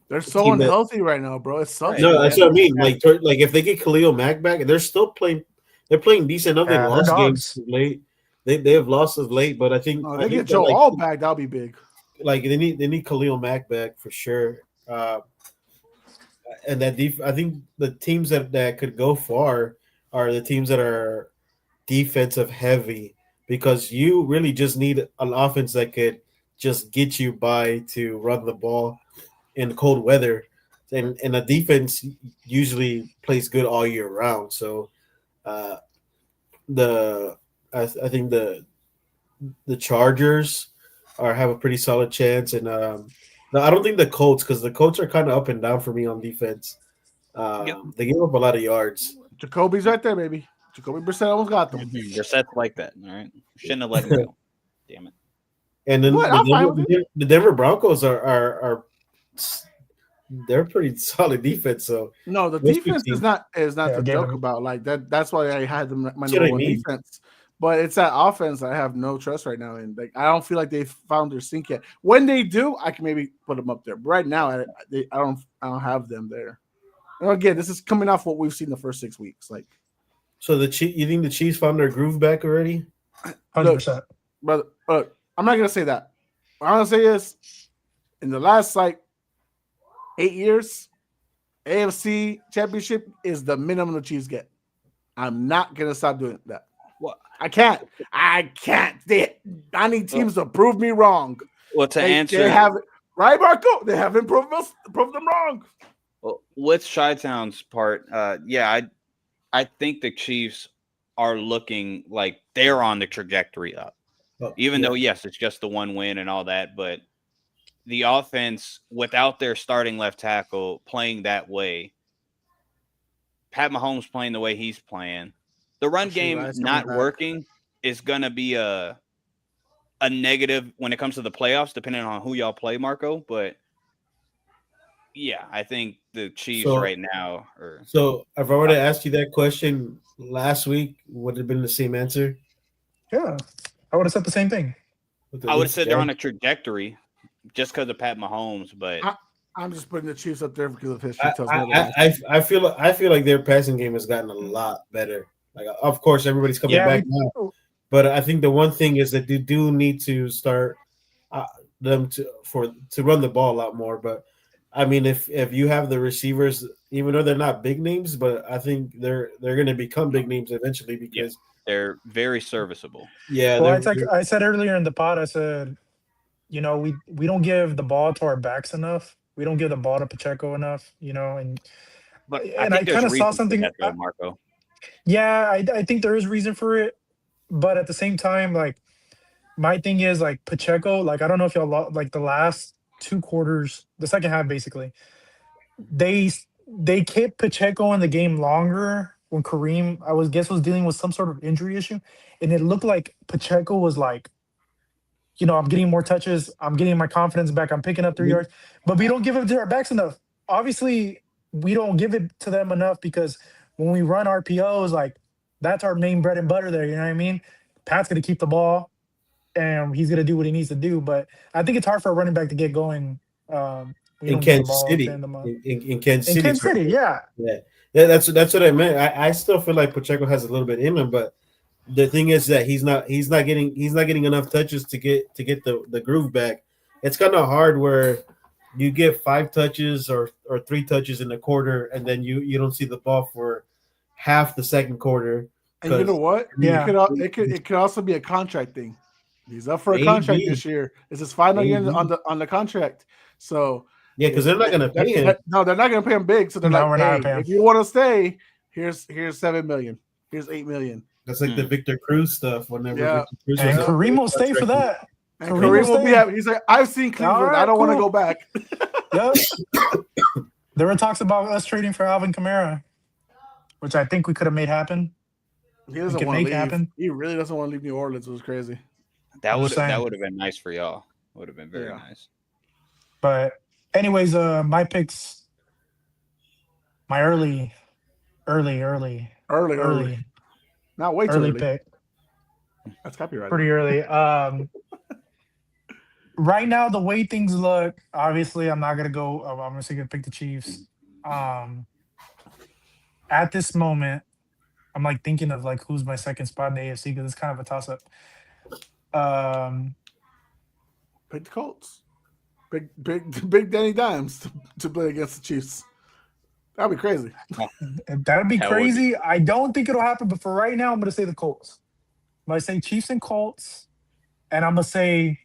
A: They're so
C: Team that-
A: unhealthy right now, bro. It sucks.
D: Right.
C: No,
D: Yeah.
C: that's what I mean. Like if they get Khalil Mack back, they're still playing. They're playing decent enough.
B: Yeah,
C: They've
B: they're
C: lost
B: dogs.
C: games late. They have lost of late, but I think
A: No,
C: I
A: they
C: think
A: get
C: that,
A: Joe
C: like,
A: All back. That'll be big.
C: like they need Khalil Mack back for sure. And that I think the teams that could go far are the teams that are defensive heavy, because you really just need an offense that could just get you by to run the ball in cold weather, and a defense usually plays good all year round. So I think the Chargers have a pretty solid chance, and no, I don't think the Colts, because the Colts are kind of up and down for me on defense. They give up a lot of yards.
A: Jacoby's right there, baby. Jacoby Brissett almost got them.
D: Brissett's like that. All right. Shouldn't have let him go. Damn it.
C: And then
A: What? I'm fine with
C: the Denver Broncos are they're pretty solid defense. So
A: No, the
C: Those
A: defense
C: two
A: is not
B: Yeah,
A: to
B: give
A: joke
B: him-
A: about. Like that. That's why I had them my
C: what
A: number
C: I
A: one
C: mean.
A: defense. But it's that offense I have no trust right now, and like I don't feel like they've found their sync yet. When they do, I can maybe put them up there. But right now, I don't have them there. And again, this is coming off what we've seen the first 6 weeks. Like,
C: so you think the Chiefs found their groove back already?
B: 100%.
A: but I'm not gonna say that. What I'm gonna say is, in the last like 8 years, AFC Championship is the minimum the Chiefs get. I'm not gonna stop doing that.
D: What?
A: I can't. I need teams to prove me wrong.
D: Well, to
A: They
D: answer,
A: haven't, right, Marco? They haven't proved them wrong.
D: well, with Chi-Town's part, I think the Chiefs are looking like they're on the trajectory up. Even though, yes, it's just the one win and all that, but the offense, without their starting left tackle playing that way, Pat Mahomes playing the way he's playing, the run game not working is going to be a negative when it comes to the playoffs, depending on who y'all play, Marco. But yeah, I think the Chiefs right now are.
C: So if I were to ask you that question last week, would it have been the same answer?
B: Yeah, I would have said the same thing.
D: I would have said they're on a trajectory just because of Pat Mahomes, but
A: I'm just putting the Chiefs up there because of history. Tells me otherwise.
C: I feel like their passing game has gotten a lot better. Like, of course, everybody's coming back now, but I think the one thing is that they do need to start them to run the ball a lot more. But I mean, if you have the receivers, even though they're not big names, but I think they're going to become big names eventually because
D: they're very serviceable.
C: Yeah.
B: Well, it's like I said earlier in the pod, I said, we don't give the ball to our backs enough. We don't give the ball to Pacheco enough, and I kind of saw something.
D: Marco.
B: Yeah, I think there is reason for it, but at the same time, like my thing is like Pacheco. Like I don't know if y'all like the last 2 quarters, the second half basically, they they kept Pacheco in the game longer when Kareem, was dealing with some sort of injury issue, and it looked like Pacheco was like, I'm getting more touches, I'm getting my confidence back, I'm picking up 3 yards, but we don't give it to our backs enough. Obviously, we don't give it to them enough because when we run RPOs, like that's our main bread and butter there. You know what I mean? Pat's gonna keep the ball, and he's gonna do what he needs to do. But I think it's hard for a running back to get going. We
C: in
B: don't get the
C: Kansas
B: ball
C: City.
B: to end them up.
C: In Kansas
B: In
C: City.
B: Kansas City, yeah.
C: That's what I meant. I still feel like Pacheco has a little bit in him, but the thing is that he's not getting enough touches to get the groove back. It's kind of hard where you get 5 touches or 3 touches in the quarter, and then you don't see the ball for half the second quarter.
A: And you know what?
B: Yeah.
A: It could also be a contract thing. He's up for a contract this year. It's his final year on the contract. So
C: yeah, because they're not going to pay him.
A: No, they're not going to pay him big. So they're like, hey, if you want to stay, here's $7 million. Here's $8 million.
C: That's like the Victor Cruz stuff. Whenever Victor Cruz
B: and Kareem will stay for that.
A: And Kareem will be happy. He's like, I've seen Cleveland. Right, I don't want to go back.
B: Yep. There were talks about us trading for Alvin Kamara, which I think we could have made happen.
A: He doesn't want to leave. Happen. He really doesn't want to leave New Orleans. It was crazy.
D: That would have been nice for y'all. Would have been very nice.
B: But anyways, my picks, my early.
A: Not way too
B: early
A: early.
B: Pick.
A: That's copyrighted.
B: Pretty early. Right now, the way things look, obviously, I'm not gonna go. I'm just gonna pick the Chiefs. At this moment, I'm like thinking of like who's my second spot in the AFC because it's kind of a toss up.
A: Pick the Colts. Big Danny Dimes to play against the Chiefs. That'd be crazy.
B: That'd be crazy. I don't think it'll happen, but for right now, I'm gonna say the Colts. I'm gonna say Chiefs and Colts, and I'm gonna say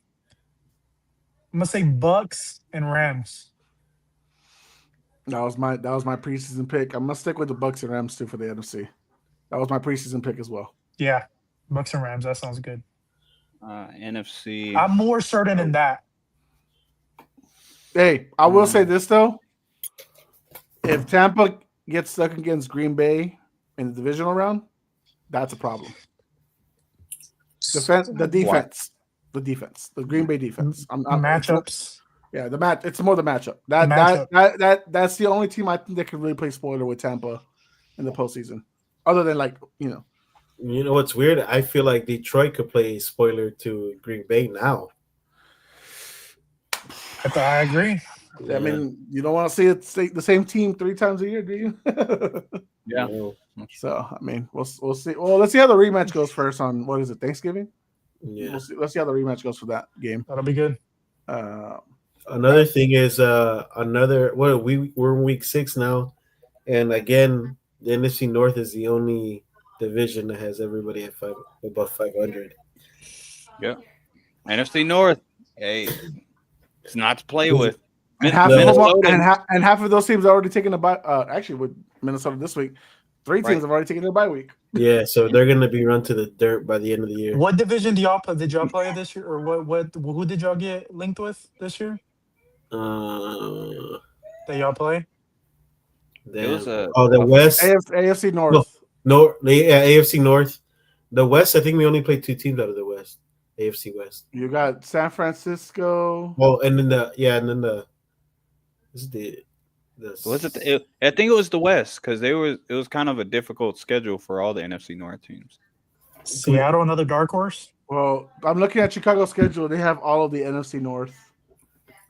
B: Bucks and Rams.
A: That was my preseason pick. I'm gonna stick with the Bucks and Rams too for the NFC. That was my preseason pick as well.
B: Yeah, Bucks and Rams. That sounds good.
D: NFC.
B: I'm more certain in that.
A: Hey, I will say this though. If Tampa gets stuck against Green Bay in the divisional round, that's a problem. The defense, the Green Bay defense.
B: Matchups.
A: Yeah, it's more the matchup. That's the only team I think that can really play spoiler with Tampa in the postseason. Other than
C: You know what's weird? I feel like Detroit could play spoiler to Green Bay now.
B: I agree.
A: I mean, you don't want to see the same team 3 times a year, do you?
D: Yeah.
A: So, I mean, we'll see. Well, let's see how the rematch goes first on, what is it, Thanksgiving?
C: Yeah.
A: Let's see how the rematch goes for that game.
B: That'll be good.
C: Another thing is we're in week 6 now, and again, the NFC North is the only division that has everybody at above 500.
D: Yeah. NFC North. Hey, it's not to play with.
A: And half of those teams are already taking a bye. Actually, with Minnesota this week, 3 teams have already taken their bye week.
C: Yeah, so they're going to be run to the dirt by the end of the year.
B: What division did y'all play this year, or who did y'all get linked with this year? That y'all play?
C: The West,
A: AFC North.
C: AFC North. The West, I think we only played 2 teams out of the West. AFC West.
A: You got San Francisco.
C: Well, and then the
D: I think it was the West because it was kind of a difficult schedule for all the NFC North teams.
B: Seattle, another dark horse.
A: Well, I'm looking at Chicago's schedule. They have all of the NFC North.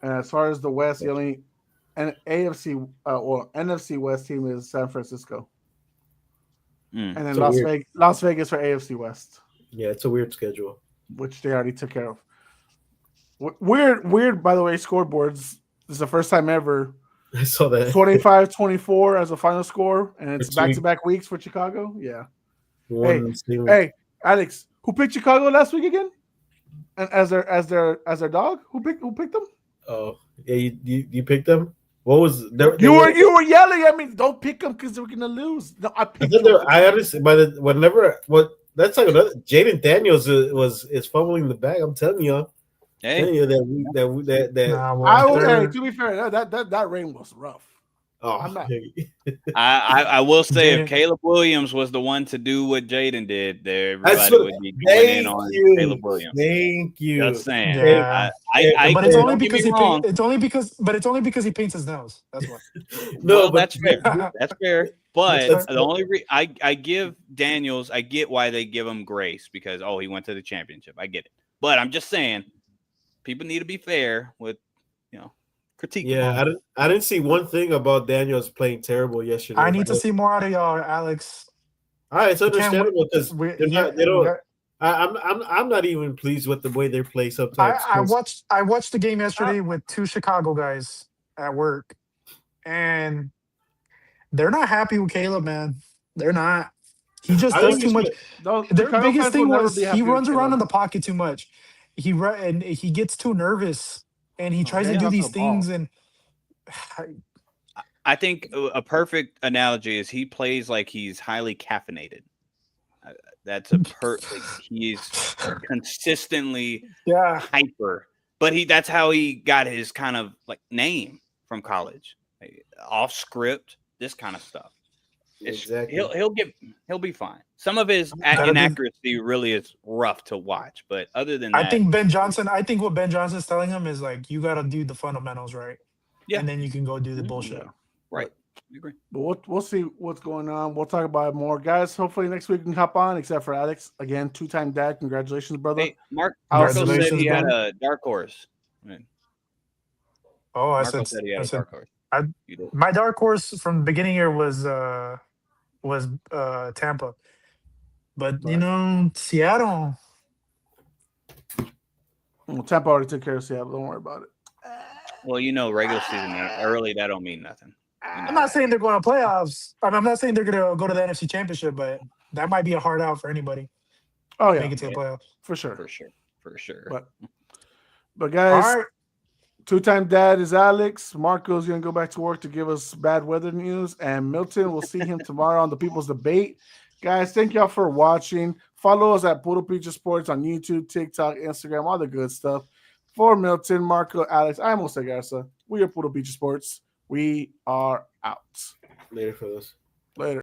A: And as far as the West, the only NFC West team is San Francisco. And then Las Vegas for AFC West.
C: Yeah, it's a weird schedule,
A: which they already took care of. Weird, by the way, scoreboards. This is the first time ever.
C: I saw that.
A: 25-24 as a final score, and it's back-to-back weeks for Chicago. Yeah. Hey, Alex, who picked Chicago last week again? And as their dog? Who picked them?
C: Oh, yeah, you picked them? What was
A: you were yelling at me, don't pick them because they're gonna lose. No, I picked them.
C: I honestly that's like another Jaden Daniels is fumbling the bag. I'm telling you.
D: Hey,
A: to be fair, that rain was rough.
C: Oh,
A: I'm not.
D: I will say if Caleb Williams was the one to do what Jaden did, everybody would be going in on Caleb Williams.
C: Thank you.
D: Just saying.
B: Yeah. But it's only because it's only because he paints his nails. That's why.
D: No, but that's fair. That's fair. But the only I give Daniels, I get why they give him grace because he went to the championship. I get it. But I'm just saying, people need to be fair with critique.
C: Yeah, I didn't see one thing about Daniels playing terrible yesterday.
B: I need to see more out of y'all, Alex.
C: All right, it's understandable because I'm not even pleased with the way they play sometimes.
B: I watched the game yesterday with two Chicago guys at work, and they're not happy with Caleb, man. They're not. He just does too much. Their biggest thing was he runs around in the pocket too much. And he gets too nervous, and he tries to do these things. And
D: I think a perfect analogy is he plays like he's highly caffeinated. That's a perfect. He's consistently hyper, but that's how he got his kind of like name from college, off script, this kind of stuff.
C: Exactly.
D: He'll be fine. Some of his inaccuracy really is rough to watch, but other than that,
B: I think what Ben Johnson's telling him is like you got to do the fundamentals right, and then you can go do the bullshit.
D: Yeah. Right. I agree.
A: But we'll see what's going on. We'll talk about it more, guys. Hopefully next week we can hop on, except for Alex. Again, 2-time dad. Congratulations, brother.
D: Hey, Marco said he had a dark horse.
B: I said
D: he had a dark horse.
B: My dark horse from the beginning here was Tampa, but Seattle.
A: Well, Tampa already took care of Seattle. Don't worry about it.
D: Well, regular season early, that don't mean nothing.
B: I'm not saying they're going to playoffs. I'm not saying they're going to go to the NFC Championship, but that might be a hard out for anybody.
A: Oh yeah,
B: make it to the playoffs
A: for sure. But guys, 2-time dad is Alex. Marco's going to go back to work to give us bad weather news, and Milton, we'll see him tomorrow on the People's Debate. Guys, thank y'all for watching. Follow us at Puro Pinche Sports on YouTube, TikTok, Instagram, all the good stuff. For Milton, Marco, Alex, I'm Jose Garza. We are Puro Pinche Sports. We are out.
C: Later, fellas.
A: Later.